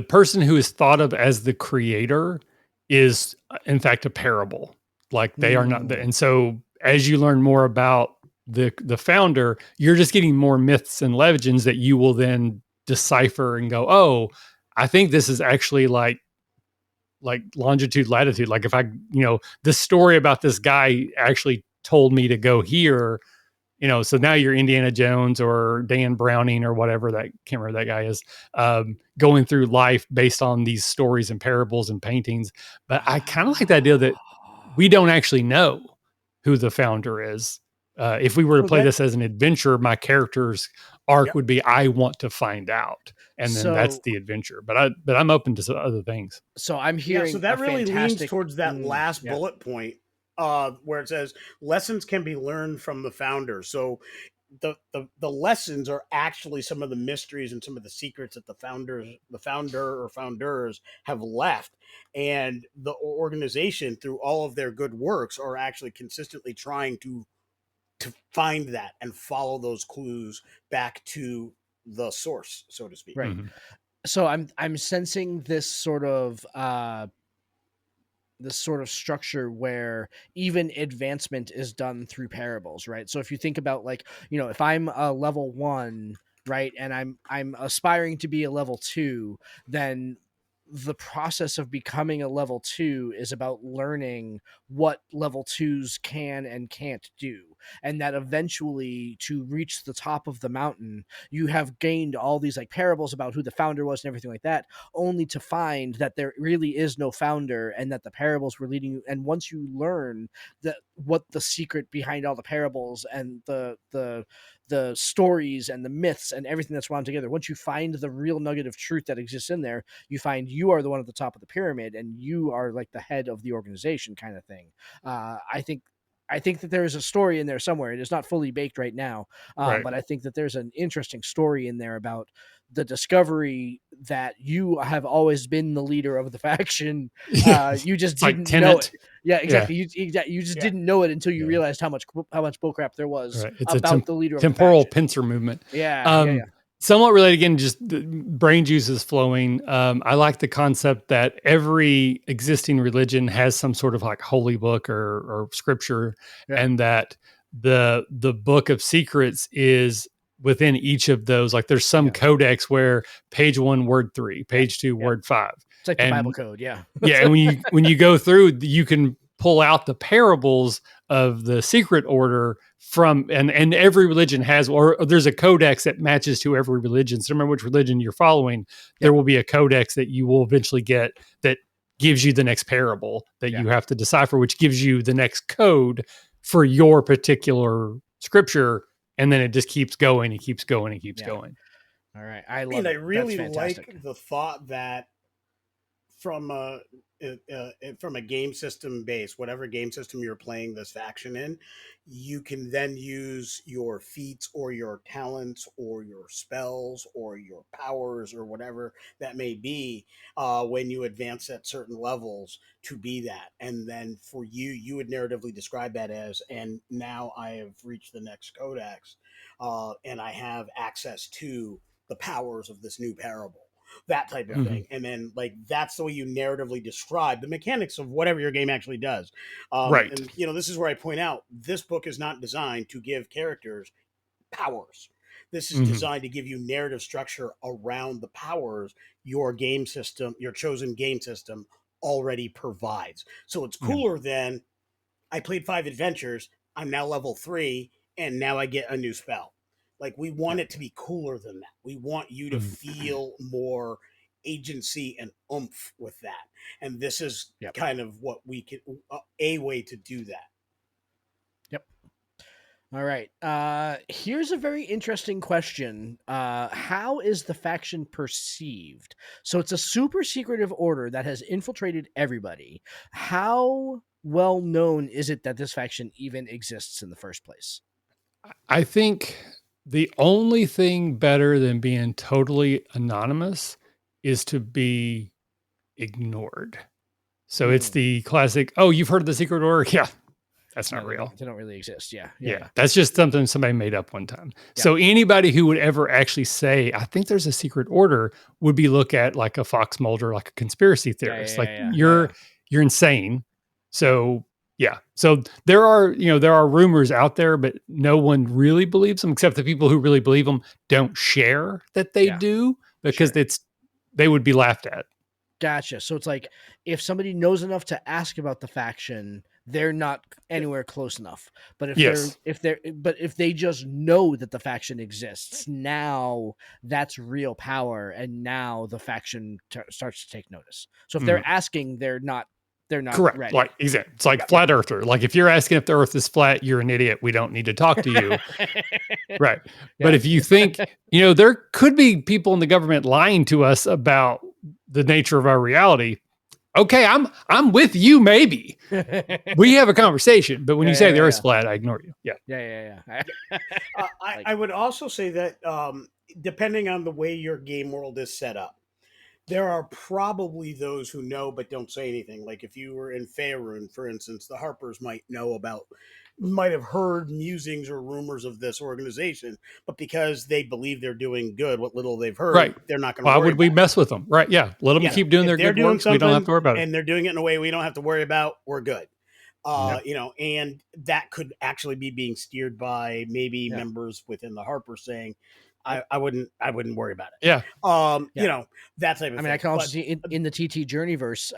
person who is thought of as the creator is in fact a parable. Like they are not. And so as you learn more about the founder, you're just getting more myths and legends that you will then decipher and go, oh, I think this is actually like longitude, latitude. Like if this story about this guy actually told me to go here. So now you're Indiana Jones or Dan Browning or whatever can't remember that guy is, going through life based on these stories and parables and paintings. But I kind of like the idea that we don't actually know who the founder is. If we were to play this as an adventure, my character's arc would be, I want to find out. And then that's the adventure. But I'm open to some other things. So I'm hearing so that really leans towards that last bullet point. Where it says lessons can be learned from the founder. So the lessons are actually some of the mysteries and some of the secrets that the founder or founders have left. And the organization, through all of their good works, are actually consistently trying to find that and follow those clues back to the source, so to speak. Right. So I'm sensing this sort of structure where even advancement is done through parables, right? So if you think about, like, if I'm a level 1, right, and I'm aspiring to be a level 2, then the process of becoming a level 2 is about learning what level 2s can and can't do. And that eventually, to reach the top of the mountain, you have gained all these like parables about who the founder was and everything like that, only to find that there really is no founder and that the parables were leading you. And once you learn what the secret behind all the parables and the stories and the myths and everything that's wound together, once you find the real nugget of truth that exists in there, you find you are the one at the top of the pyramid and you are like the head of the organization kind of thing. I think that there is a story in there somewhere. It is not fully baked right now, but I think that there's an interesting story in there about the discovery that you have always been the leader of the faction. You just didn't know it. Yeah, exactly. Yeah. You just didn't know it until you realized how much bullcrap there was about the leader of the temporal faction. pincer movement. Yeah. Somewhat related, again, just the brain juice is flowing. I like the concept that every existing religion has some sort of like holy book or scripture, and that the book of secrets is within each of those. Like there's some codex where page 1, word 3, page 2, word 5. It's like the Bible code. Yeah. And when you go through, you can pull out the parables of the secret order from, and every religion has, or there's a codex that matches to every religion. So no matter which religion you're following, there will be a codex that you will eventually get that gives you the next parable that you have to decipher, which gives you the next code for your particular scripture. And then it just keeps going and keeps going and keeps going. All right. I love it. I really That's fantastic. like the thought that from a game system base, whatever game system you're playing this faction in, you can then use your feats or your talents or your spells or your powers or whatever that may be when you advance at certain levels to be that. And then for you would narratively describe that as, and now I have reached the next codex and I have access to the powers of this new parable, that type of thing. And then like that's the way you narratively describe the mechanics of whatever your game actually does. Right. And this is where I point out this book is not designed to give characters powers. This is designed to give you narrative structure around the powers your game system, your chosen game system already provides. So it's cooler than I played 5 adventures, I'm now level 3 and now I get a new spell. Like we want it to be cooler than that. We want you to feel more agency and oomph with that. And this is kind of what we can, a way to do that. Yep. All right. Here's a very interesting question. How is the faction perceived? So it's a super secretive order that has infiltrated everybody. How well known is it that this faction even exists in the first place? I think the only thing better than being totally anonymous is to be ignored. So it's the classic, oh, you've heard of the secret order? Yeah, that's not real. They don't really exist. Yeah. That's just something somebody made up one time. Yeah. So anybody who would ever actually say, I think there's a secret order, would be looked at like a Fox Mulder, like a conspiracy theorist. You're insane. So so there are rumors out there, but no one really believes them, except the people who really believe them don't share that they do, because they would be laughed at. Gotcha. So it's like if somebody knows enough to ask about the faction, they're not anywhere close enough. But if they just know that the faction exists, now that's real power, and now the faction starts to take notice. So if they're asking, they're not correct. Ready. Like exactly. It's like flat earther. Like if you're asking if the earth is flat, you're an idiot. We don't need to talk to you. Right. Yeah. But if you think, there could be people in the government lying to us about the nature of our reality. Okay, I'm with you. Maybe we have a conversation, but when you say the earth's flat, I ignore you. Yeah. I would also say that depending on the way your game world is set up, there are probably those who know but don't say anything. Like if you were in Faerun, for instance, the Harpers might have heard musings or rumors of this organization, but because they believe they're doing good, what little they've heard, they're not going to worry. Why would we mess with them? Right. Yeah. Let them keep doing their good work. We don't have to worry about it. And they're doing it in a way we don't have to worry about. We're good. And that could actually be being steered by maybe members within the Harper saying, I wouldn't worry about it. Yeah. That type of thing. I can also see in the TT Journeyverse,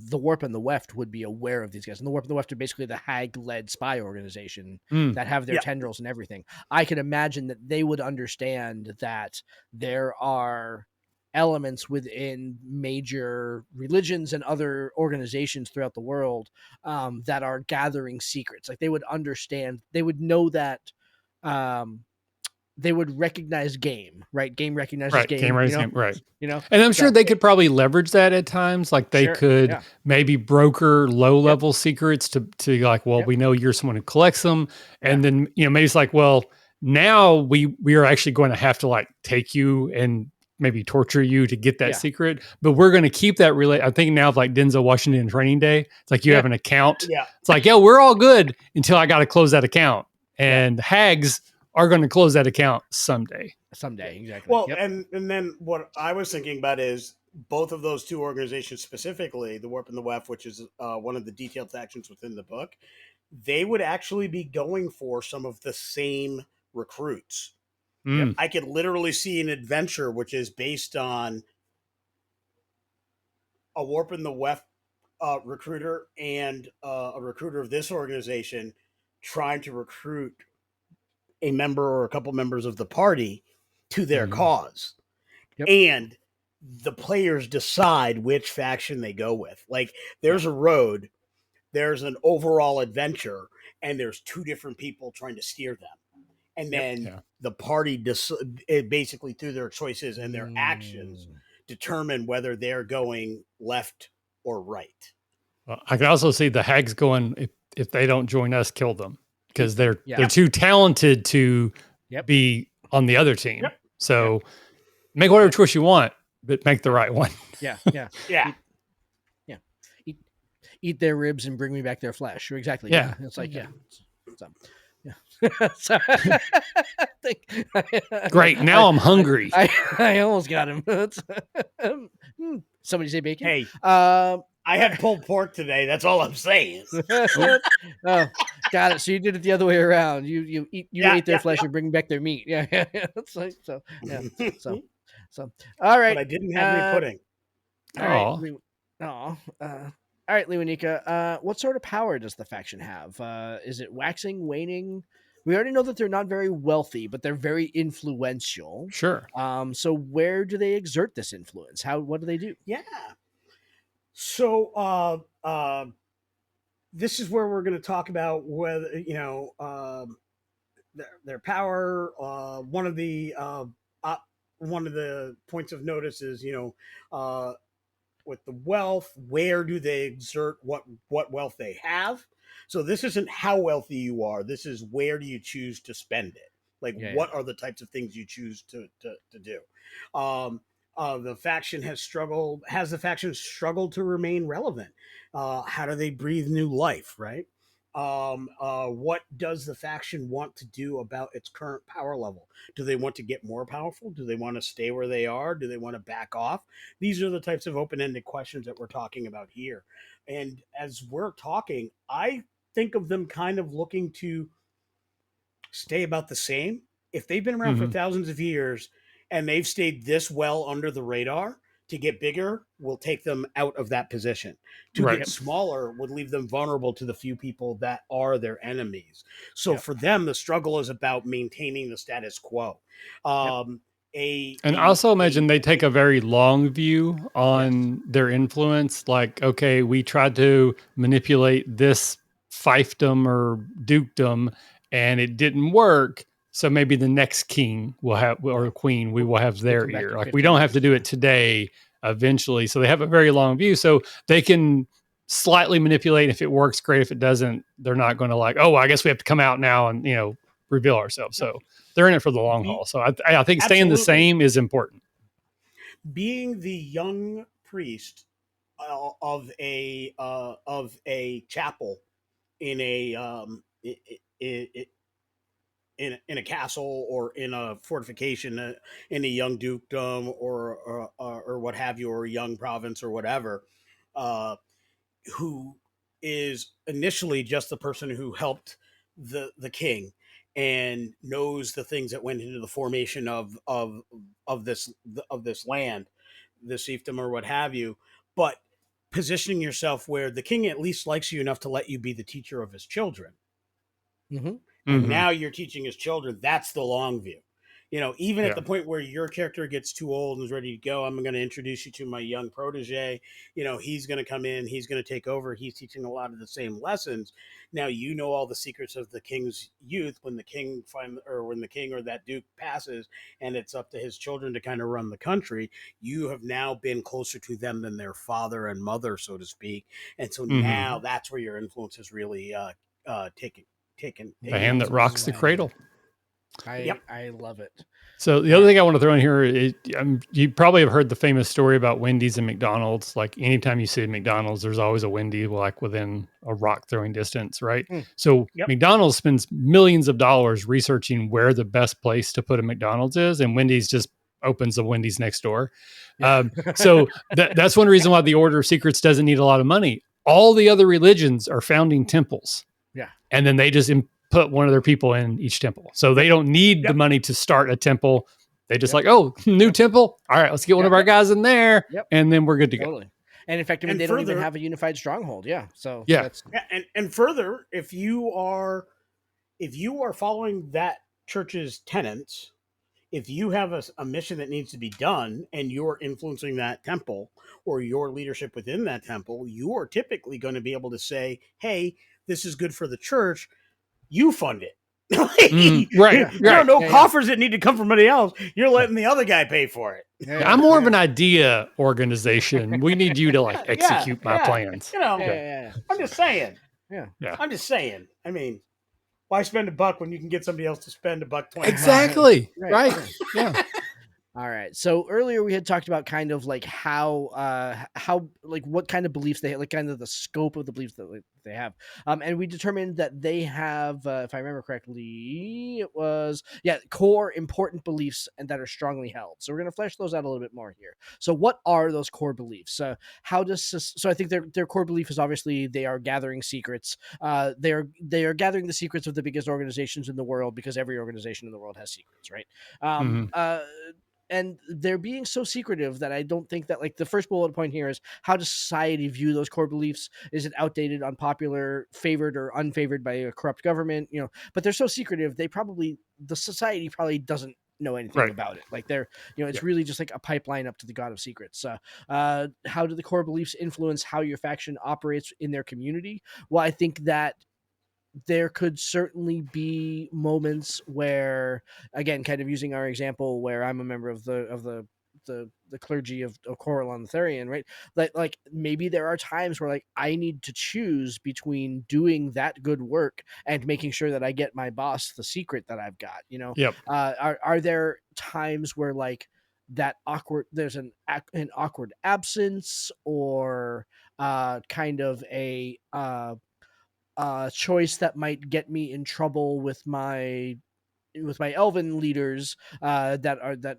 the Warp and the Weft would be aware of these guys. And the Warp and the Weft are basically the Hag-led spy organization that have their tendrils and everything. I can imagine that they would understand that there are elements within major religions and other organizations throughout the world that are gathering secrets. Like they would understand, they would know that they would recognize game, right? Game recognizes game. Game recognizes game, right. And I'm sure they could probably leverage that at times. Like they could maybe broker low-level secrets to like, well, we know you're someone who collects them. And then, maybe it's like, well, now we are actually going to have to like take you and maybe torture you to get that secret, but we're going to keep that I'm thinking now of like Denzel Washington in Training Day. It's like you have an account. Yeah. It's like, we're all good until I got to close that account. And hags are going to close that account someday. Exactly. Well, and then what I was thinking about is both of those two organizations specifically, the Warp and the Weft, which is one of the detailed factions within the book, they would actually be going for some of the same recruits. I could literally see an adventure which is based on a Warp and the Weft recruiter and a recruiter of this organization trying to recruit a member or a couple members of the party to their cause. And the players decide which faction they go with. Like there's a road, there's an overall adventure, and there's two different people trying to steer them. And then the party basically through their choices and their actions determine whether they're going left or right. Well, I can also see the hags going, if they don't join us, kill them, because they're too talented to be on the other team. So make whatever choice you want, but make the right one. Yeah. Eat their ribs and bring me back their flesh. Exactly. Yeah. It's like, so, Great. Now I'm hungry. I almost got him. Somebody say bacon. Hey, I had pulled pork today. That's all I'm saying. Oh, got it. So you did it the other way around. You ate their flesh and bring back their meat. Yeah. It's like, so. All right. But I didn't have any pudding. All right, Lewanika. What sort of power does the faction have? Is it waxing, waning? We already know that they're not very wealthy, but they're very influential. Sure. So where do they exert this influence? What do they do? Yeah. So this is where we're going to talk about whether their power. One of the points of notice is with the wealth, where do they exert what wealth they have? So this isn't how wealthy you are. This is where do you choose to spend it? Like what are the types of things you choose to do? The faction has the faction struggled to remain relevant? How do they breathe new life, right? What does the faction want to do about its current power level? Do they want to get more powerful? Do they want to stay where they are? Do they want to back off? These are the types of open-ended questions that we're talking about here. And as we're talking, I think of them kind of looking to stay about the same. If they've been around for thousands of years and they've stayed this well under the radar, to get bigger will take them out of that position. To get smaller would leave them vulnerable to the few people that are their enemies. So for them, the struggle is about maintaining the status quo. Also imagine they take a very long view on their influence. Like, okay, we tried to manipulate this fiefdom or dukedom and it didn't work. So maybe the next king will have, or queen, we will have their ear. Like we don't have to do it today, eventually. So they have a very long view. So they can slightly manipulate. If it works, great. If it doesn't, they're not going to like, oh, well, I guess we have to come out now and, reveal ourselves. So they're in it for the long haul. So I think staying the same is important. Being the young priest of a chapel in a castle or in a fortification in a young dukedom or what have you, or a young province or whatever, who is initially just the person who helped the king and knows the things that went into the formation of this land, this fiefdom or what have you, but positioning yourself where the king at least likes you enough to let you be the teacher of his children. And now you're teaching his children. That's the long view. Even at the point where your character gets too old and is ready to go, I'm going to introduce you to my young protege. He's going to come in. He's going to take over. He's teaching a lot of the same lessons. Now, all the secrets of the king's youth when the king or that duke passes, and it's up to his children to kind of run the country. You have now been closer to them than their father and mother, so to speak. And so now that's where your influence is really taking the hand that rocks the cradle. I love it. So the other thing I want to throw in here is you probably have heard the famous story about Wendy's and McDonald's. Like anytime you see McDonald's, there's always a Wendy like within a rock throwing distance, right? So McDonald's spends millions of dollars researching where the best place to put a McDonald's is, and Wendy's just opens a Wendy's next door. So that's one reason why the Order of Secrets doesn't need a lot of money. All the other religions are founding temples. And then they just put one of their people in each temple. So they don't need the money to start a temple. They just new temple. All right, let's get one of our guys in there. And then we're good to go. And in fact, they don't even have a unified stronghold. So and further, if you are following that church's tenets, if you have a mission that needs to be done and you're influencing that temple or your leadership within that temple, you are typically going to be able to say, hey, this is good for the church. You fund it. Right. There are no coffers that need to come from anybody else. You're letting the other guy pay for it. I'm more of an idea organization. We need you to like execute my plans. You know, I'm just saying. Yeah. I'm just saying. I mean, why spend $1 when you can get somebody else to spend $1.20? Exactly. Right. Yeah. All right. So earlier we had talked about kind of like how like what kind of beliefs they have, like kind of the scope of the beliefs that they have. And we determined that they have, if I remember correctly, it was core important beliefs and that are strongly held. So we're going to flesh those out a little bit more here. So what are those core beliefs? So I think their core belief is obviously they are gathering secrets. They are gathering the secrets of the biggest organizations in the world because every organization in the world has secrets, right? And they're being so secretive that I don't think that, like, the first bullet point here is how does society view those core beliefs? Is it outdated, unpopular, favored or unfavored by a corrupt government? You know, but they're so secretive. The society probably doesn't know anything about it. Like it's really just like a pipeline up to the God of Secrets. How do the core beliefs influence how your faction operates in their community? Well, I think that there could certainly be moments where, again, kind of using our example, where I'm a member of the clergy of Coralon Therian, right? Like maybe there are times where like I need to choose between doing that good work and making sure that I get my boss the secret that I've got. You know, are there times where like there's an awkward absence or kind of a choice that might get me in trouble with my elven leaders that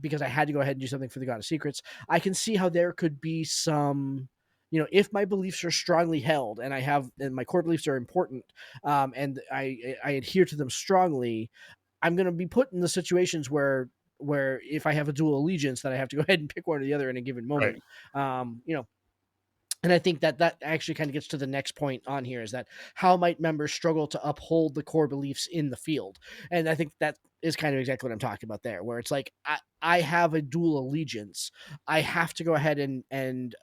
because I had to go ahead and do something for the God of Secrets. I can see how there could be some, if my beliefs are strongly held and my core beliefs are important, and I adhere to them strongly, I'm going to be put in the situations where if I have a dual allegiance that I have to go ahead and pick one or the other in a given moment. And I think that actually kind of gets to the next point on here, is that how might members struggle to uphold the core beliefs in the field? And I think that is kind of exactly what I'm talking about there, where it's like, I have a dual allegiance. I have to go ahead and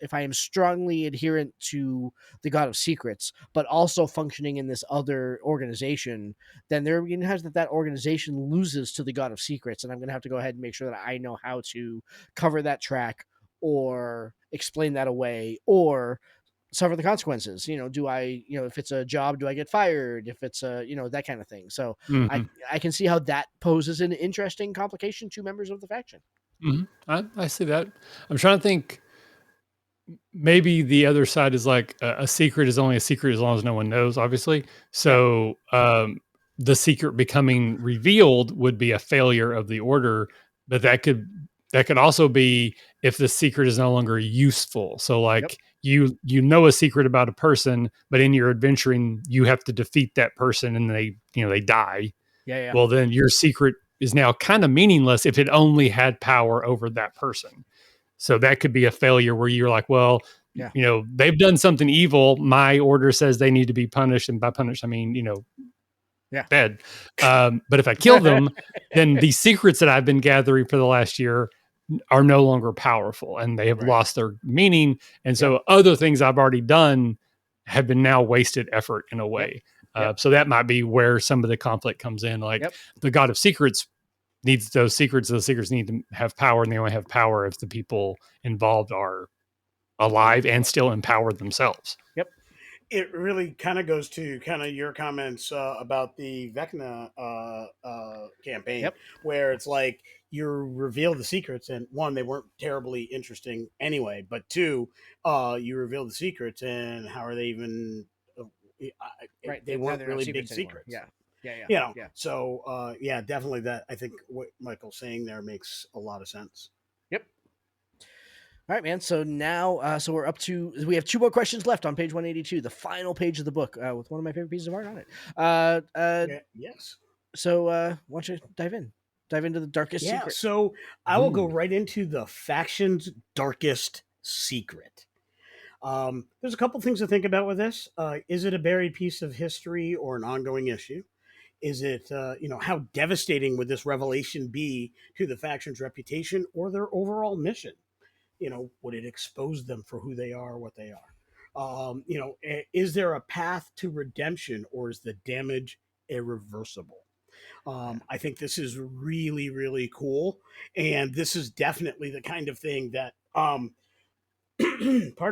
if I am strongly adherent to the God of Secrets, but also functioning in this other organization, then there has that organization loses to the God of Secrets. And I'm going to have to go ahead and make sure that I know how to cover that track, or explain that away, or suffer the consequences. Do I, if it's a job, do I get fired? If it's that kind of thing. So I can see how that poses an interesting complication to members of the faction. I see that. I'm trying to think. Maybe the other side is like a secret is only a secret as long as no one knows, obviously. So the secret becoming revealed would be a failure of the order, but that could also be if the secret is no longer useful. So like you know a secret about a person, but in your adventuring you have to defeat that person and they die. Well, then your secret is now kind of meaningless if it only had power over that person. So that could be a failure where you're like, well, they've done something evil. My order says they need to be punished. And by punished, I mean, dead. But if I kill them, then these secrets that I've been gathering for the last year are no longer powerful and they have lost their meaning. And so other things I've already done have been now wasted effort in a way. So that might be where some of the conflict comes in. Like the God of Secrets needs those secrets. Those secrets need to have power, and they only have power if the people involved are alive and still empowered themselves. It really kind of goes to kind of your comments about the Vecna campaign, where it's like you reveal the secrets, and one, they weren't terribly interesting anyway, but two, you reveal the secrets, and how are they even? They weren't really big secrets. So definitely that. I think what Michael's saying there makes a lot of sense. All right, man. So now, we have 2 more questions left on page 182, the final page of the book, with one of my favorite pieces of art on it. Yes. So why don't you dive into the darkest secret? So I will go right into the faction's darkest secret. There's a couple things to think about with this. Is it a buried piece of history or an ongoing issue? Is it, how devastating would this revelation be to the faction's reputation or their overall mission? Would it expose them for who they are, what they are? Is there a path to redemption, or is the damage irreversible? I think this is really, really cool. And this is definitely the kind of thing that, pardon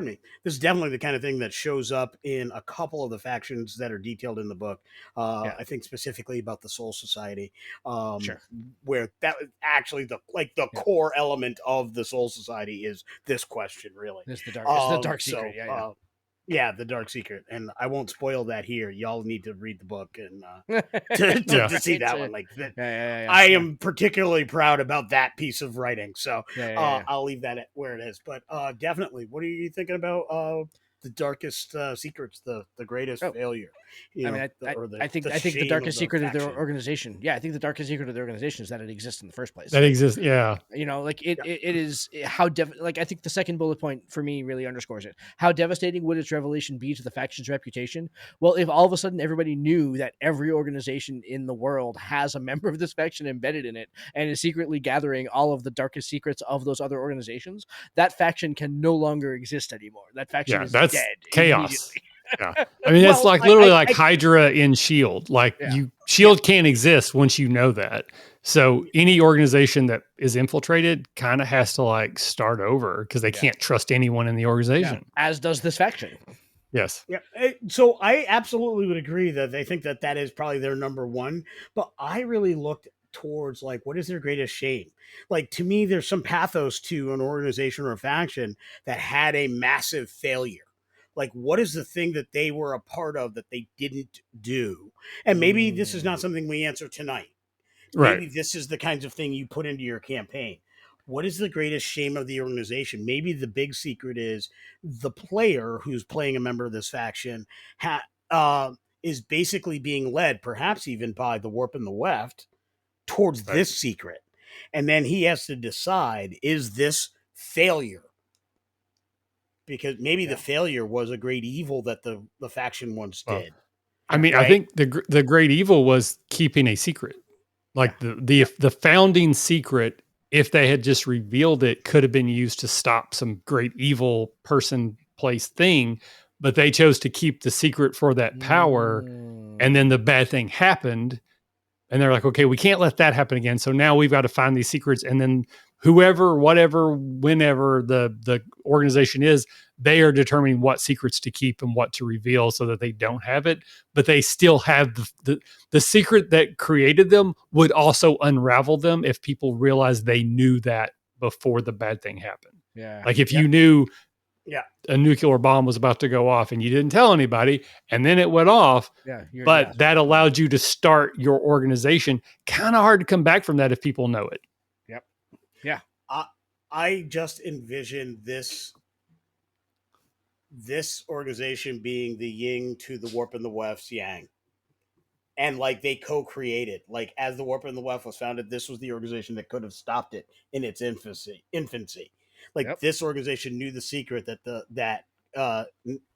me, this is definitely the kind of thing that shows up in a couple of the factions that are detailed in the book. I think specifically about the Soul Society, Sure. where that actually the core element of the Soul Society is this question, really. It's the dark secret. Yeah, the dark secret, and I won't spoil that here. Y'all need to read the book and to see that one. Like that, I am particularly proud about that piece of writing. So I'll leave that at where it is. But definitely, what are you thinking about? The darkest secrets, the greatest failure. I think the darkest secret of their organization. Yeah, I think the darkest secret of their organization is that it exists in the first place. That exists, yeah. It is how I think the second bullet point for me really underscores it. How devastating would its revelation be to the faction's reputation? Well, if all of a sudden everybody knew that every organization in the world has a member of this faction embedded in it and is secretly gathering all of the darkest secrets of those other organizations, that faction can no longer exist anymore. That faction is that's dead. Chaos. Yeah. I mean, it's literally like Hydra in S.H.I.E.L.D. S.H.I.E.L.D. can't exist once you know that. So any organization that is infiltrated kind of has to start over because they can't trust anyone in the organization. As does this faction. Yes. Yeah. So I absolutely would agree that they think that is probably their number one. But I really looked towards what is their greatest shame? To me, there's some pathos to an organization or a faction that had a massive failure. What is the thing that they were a part of that they didn't do? And maybe this is not something we answer tonight. Right. Maybe this is the kinds of thing you put into your campaign. What is the greatest shame of the organization? Maybe the big secret is the player who's playing a member of this faction is basically being led, perhaps even by the warp and the weft, towards this secret. And then he has to decide, is this failure? Because maybe the failure was a great evil that the faction once did. I mean, I think the great evil was keeping a secret. The founding secret, if they had just revealed it, could have been used to stop some great evil person, place, thing. But they chose to keep the secret for that power. And then the bad thing happened. And they're like, okay, we can't let that happen again. So now we've got to find these secrets. And then whoever, whatever, whenever the organization is, they are determining what secrets to keep and what to reveal so that they don't have it. But they still have the secret that created them would also unravel them if people realized they knew that before the bad thing happened. Yeah. If you knew a nuclear bomb was about to go off and you didn't tell anybody and then it went off, but that allowed you to start your organization. Kind of hard to come back from that if people know it. Yep. Yeah. I just envision this organization being the yin to the warp and the weft's yang. And they co-created, as the warp and the weft was founded, this was the organization that could have stopped it in its infancy. This organization knew the secret that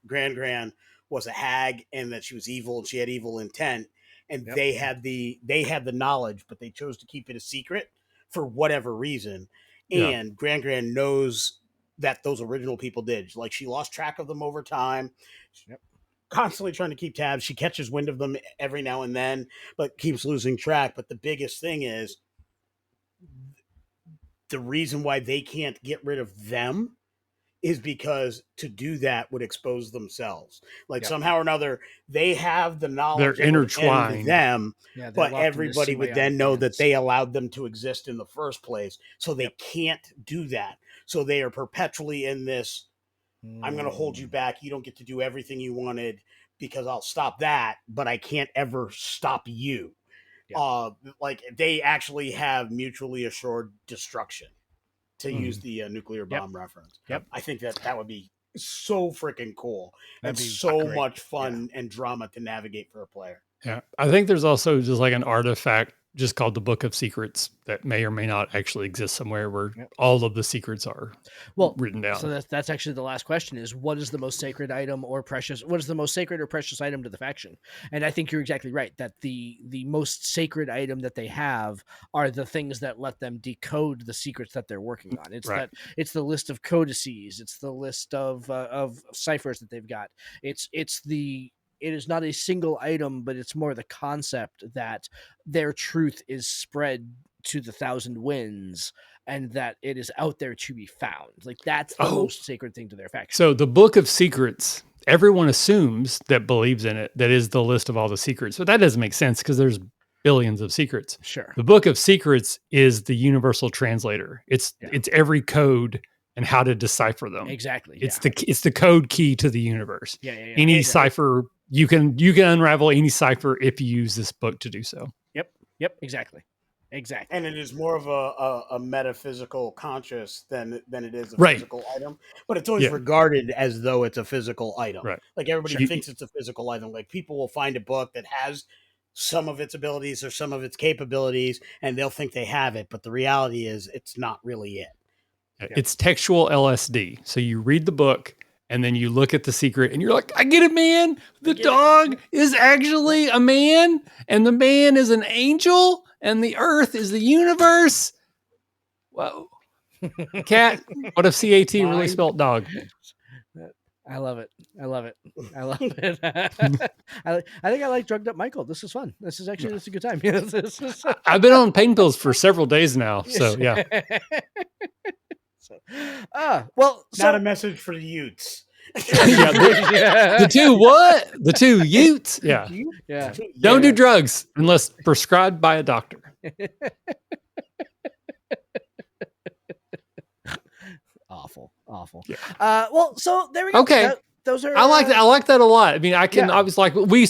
Gran was a hag and that she was evil and she had evil intent. And they had the knowledge, but they chose to keep it a secret for whatever reason. And Gran knows that those original people did. She lost track of them over time. Constantly trying to keep tabs. She catches wind of them every now and then, but keeps losing track. But the biggest thing is the reason why they can't get rid of them is because to do that would expose themselves. Somehow or another, they have the knowledge. They're intertwined. Them, but everybody would then know that they allowed them to exist in the first place. So they can't do that. So they are perpetually in this, I'm going to hold you back. You don't get to do everything you wanted because I'll stop that, but I can't ever stop you. They actually have mutually assured destruction, to use the nuclear bomb reference. I think that would be so freaking cool. And so much fun and drama to navigate for a player. Yeah. I think there's also just an artifact just called the Book of Secrets that may or may not actually exist somewhere where all of the secrets are written down. So that's actually the last question is, what is the most sacred item or precious? What is the most sacred or precious item to the faction? And I think you're exactly right that the most sacred item that they have are the things that let them decode the secrets that they're working on. It's it's the list of codices. It's the list of ciphers that they've got. It is not a single item, but it's more the concept that their truth is spread to the 1,000 winds and that it is out there to be found. Like that's the most sacred thing to their faction. So the Book of Secrets, everyone assumes that believes in it, that is the list of all the secrets. But that doesn't make sense because there's billions of secrets. Sure. The Book of Secrets is the universal translator. It's every code and how to decipher them. Exactly. It's the code key to the universe. Any cipher, you can unravel any cipher if you use this book to do so. Yep. Exactly. And it is more of a metaphysical conscious than it is a physical item. But it's always regarded as though it's a physical item. Right. Like everybody thinks it's a physical item. Like people will find a book that has some of its abilities or some of its capabilities, and they'll think they have it. But the reality is it's not really it. It's textual LSD. So you read the book and then you look at the secret and you're like, I get it, man. The dog is actually a man and the man is an angel and the earth is the universe. Whoa. Cat. What if CAT really spelled dog? I love it. I think I like drugged up Michael. This is fun. This is a good time. I've been on pain pills for several days now. So yeah. Not a message for the Utes. The two Utes. Yeah. Don't do drugs unless prescribed by a doctor. Awful. Yeah. So there we go. Okay. Those are. I like that a lot. I mean, I can obviously we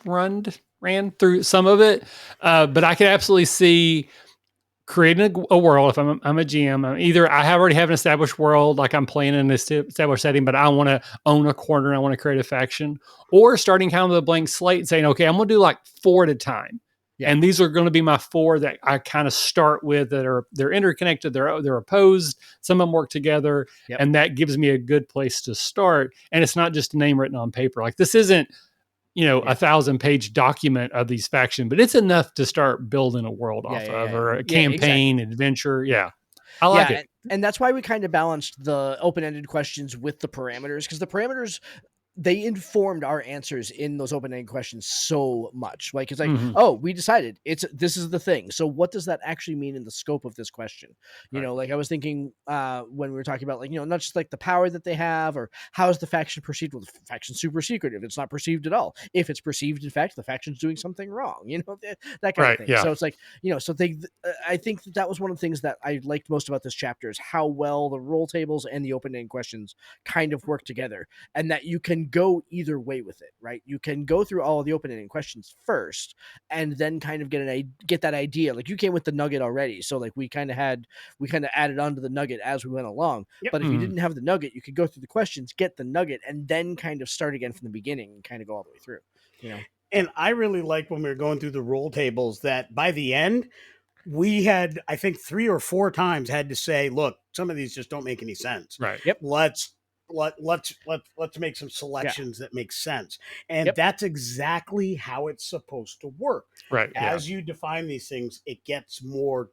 ran through some of it, but I could absolutely see creating a world. If I'm a GM, either I already have an established world, like I'm playing in this established setting, but I want to own a corner. I want to create a faction, or starting kind of with a blank slate and saying, okay, I'm going to do like 4 at a time. Yeah. And these are going to be my 4 that I kind of start with they're interconnected. They're opposed. Some of them work together. Yep. And that gives me a good place to start. And it's not just a name written on paper. Like this isn't, a 1,000-page document of these factions, but it's enough to start building a world off of or a campaign, adventure. Yeah. I like it. And that's why we kind of balanced the open-ended questions with the parameters, because the parameters, they informed our answers in those open-ended questions so much. Like, it's like, oh, we decided this is the thing. So what does that actually mean in the scope of this question? You know, like I was thinking when we were talking about, like, not just like the power that they have or how is the faction perceived. Well, the faction's super secret if it's not perceived at all. If it's perceived, in fact, the faction's doing something wrong, that kind of thing. Yeah. So it's like, so I think that was one of the things that I liked most about this chapter is how well the roll tables and the open-ended questions kind of work together, and that you can go either way with it, right? You can go through all of the open-ended questions first and then kind of get that idea. Like you came with the nugget already, so like we kind of added on to the nugget as we went along. But if you didn't have the nugget, you could go through the questions, get the nugget, and then kind of start again from the beginning and kind of go all the way through. And I really liked when we were going through the roll tables that by the end we had, I think 3 or 4 times had to say, look, some of these just don't make any sense. Right. Yep. Let's make some selections that make sense. And that's exactly how it's supposed to work. Right. As you define these things, it gets more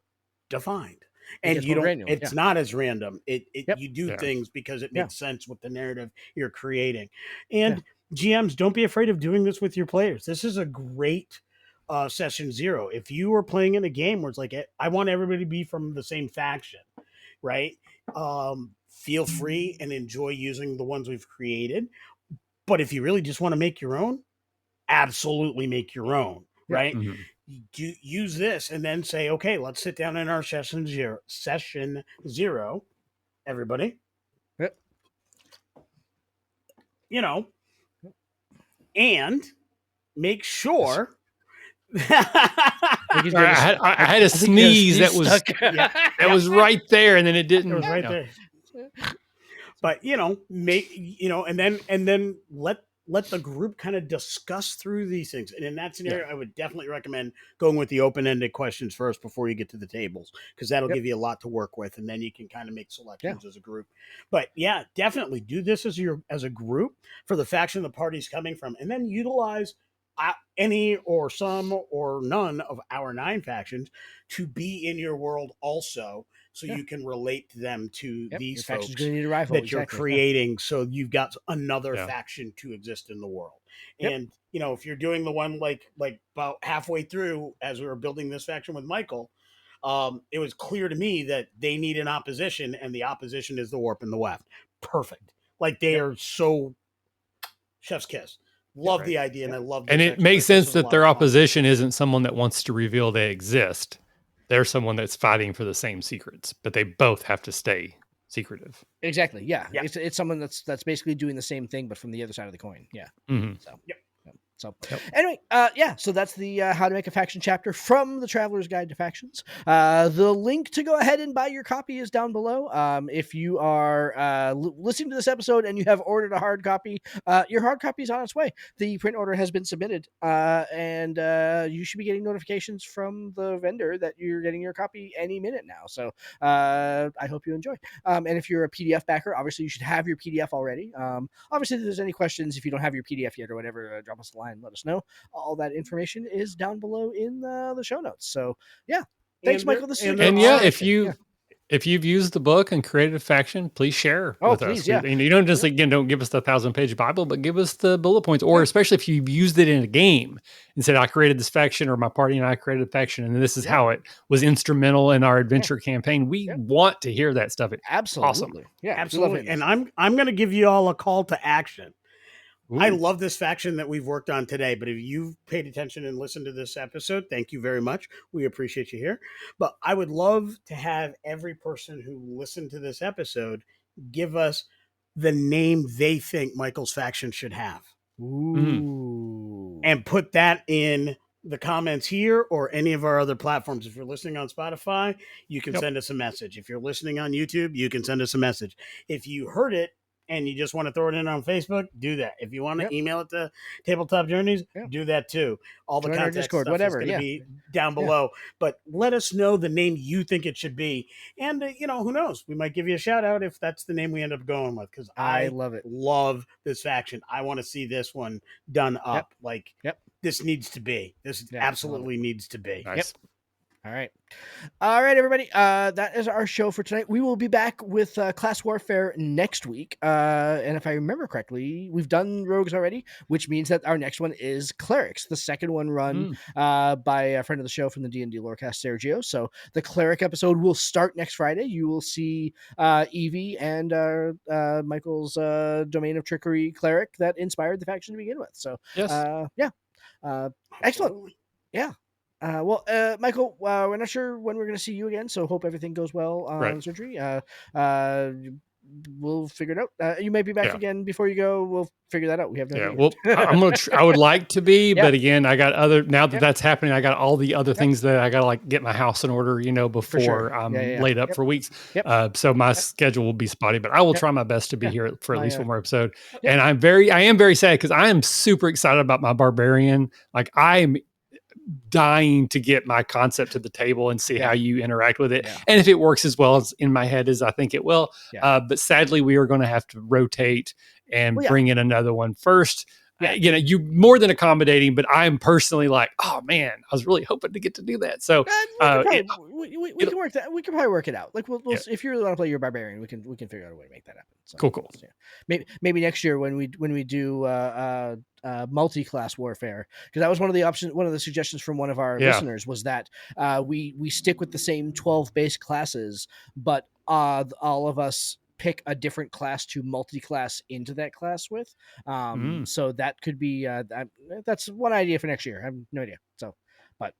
defined. And you don't, it's not as random. You do things because it makes sense with the narrative you're creating. And GMs, don't be afraid of doing this with your players. This is a great session 0. If you are playing in a game where it's like, I want everybody to be from the same faction, right? Feel free and enjoy using the ones we've created. But if you really just want to make your own, absolutely make your own, right? Use this and then say, okay, let's sit down in our session 0, everybody. And make sure I had a sneeze that was was right there, and then it didn't. It was right there. But and then let let the group kind of discuss through these things. And in that scenario, I would definitely recommend going with the open-ended questions first before you get to the tables, because that'll give you a lot to work with, and then you can kind of make selections as a group. But yeah, definitely do this as a group for the faction the party's coming from, and then utilize any or some or none of our 9 factions to be in your world also, so you can relate to them to these folks need a rival, that you're creating. So you've got another faction to exist in the world. And if you're doing the one like about halfway through, as we were building this faction with Michael, it was clear to me that they need an opposition, and the opposition is the warp and the weft. Perfect. Like they are so chef's kiss. Love the idea, and I love this. And it makes sense that their opposition isn't someone that wants to reveal they exist. They're someone that's fighting for the same secrets, but they both have to stay secretive. Exactly. Yeah. It's someone that's basically doing the same thing, but from the other side of the coin. Yeah. So anyway, so that's the how to make a faction chapter from the Traveler's Guide to Factions. The link to go ahead and buy your copy is down below. If you are listening to this episode and you have ordered a hard copy, your hard copy is on its way. The print order has been submitted, and you should be getting notifications from the vendor that you're getting your copy any minute now. So I hope you enjoy. And if you're a PDF backer, obviously you should have your PDF already. Obviously, if there's any questions, if you don't have your PDF yet or whatever, drop us a line. Let us know. All that information is down below in the show notes. So thanks, Michael. If you've used the book and created a faction, please share with us. You don't just don't give us the 1,000-page Bible, but give us the bullet points, or especially if you've used it in a game and said, I created this faction, or my party and I created a faction, and this is how it was instrumental in our adventure campaign. We want to hear that stuff. It's absolutely awesome. Yeah, absolutely. And I'm going to give you all a call to action. Ooh. I love this faction that we've worked on today, but if you've paid attention and listened to this episode, thank you very much. We appreciate you here. But I would love to have every person who listened to this episode give us the name they think Michael's faction should have. Ooh. And put that in the comments here or any of our other platforms. If you're listening on Spotify, you can send us a message. If you're listening on YouTube, you can send us a message. If you heard it and you just want to throw it in on Facebook, do that. If you want to email it to Tabletop Journeys, do that too. All the contact Discord, stuff whatever, is going to be down below. But let us know the name you think it should be. And, who knows? We might give you a shout out if that's the name we end up going with, because I love it. Love this faction. I want to see this one done up. This needs to be. This absolutely needs to be. Nice. All right, everybody. That is our show for tonight. We will be back with Class Warfare next week. And if I remember correctly, we've done Rogues already, which means that our next one is Clerics, the second one run by a friend of the show from the D&D Lorecast, Sergio. So the Cleric episode will start next Friday. You will see Evie and Michael's Domain of Trickery Cleric that inspired the faction to begin with. So excellent. Yeah. Michael, we're not sure when we're going to see you again, so hope everything goes well on surgery. We'll figure it out. You may be back again before you go. We'll figure that out. We have no idea. Well, I would like to be, but again, I got that's happening. I got all the other things that I got to get my house in order, before I'm laid up for weeks. So my schedule will be spotty, but I will try my best to be here for at least one more episode. And I am very sad because I am super excited about my barbarian. Like I'm dying to get my concept to the table and see how you interact with it. And if it works as well as in my head as I think it will. But sadly, we are going to have to rotate and bring in another one first. You more than accommodating, but I'm personally like, oh man, I was really hoping to get to do that. So we can work that. We can probably work it out. Like we'll if you really want to play your barbarian, we can figure out a way to make that happen. So, cool. Maybe next year when we do multi-class warfare, because that was one of the suggestions from one of our listeners was that we stick with the same 12 base classes, but all of us pick a different class to multi-class into that class with. So that could be that's one idea for next year. I have no idea. So, but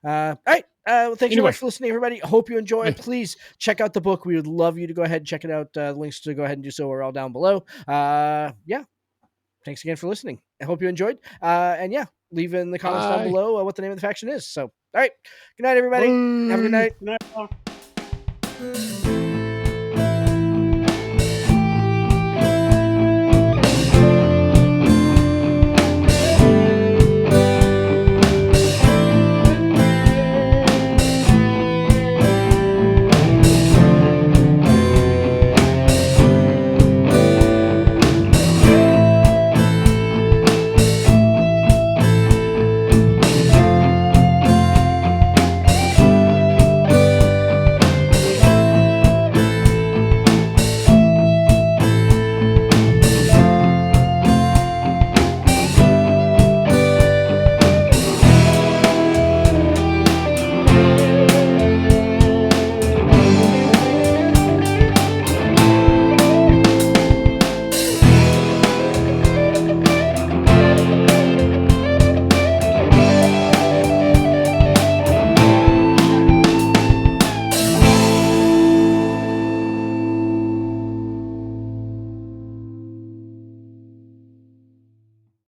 all right. Thank you so much for listening, everybody. I hope you enjoy. Please check out the book. We would love you to go ahead and check it out. Links to go ahead and do so are all down below. Thanks again for listening. I hope you enjoyed. And leave in the comments down below what the name of the faction is. So, all right. Good night, everybody. Have a good night. Good night.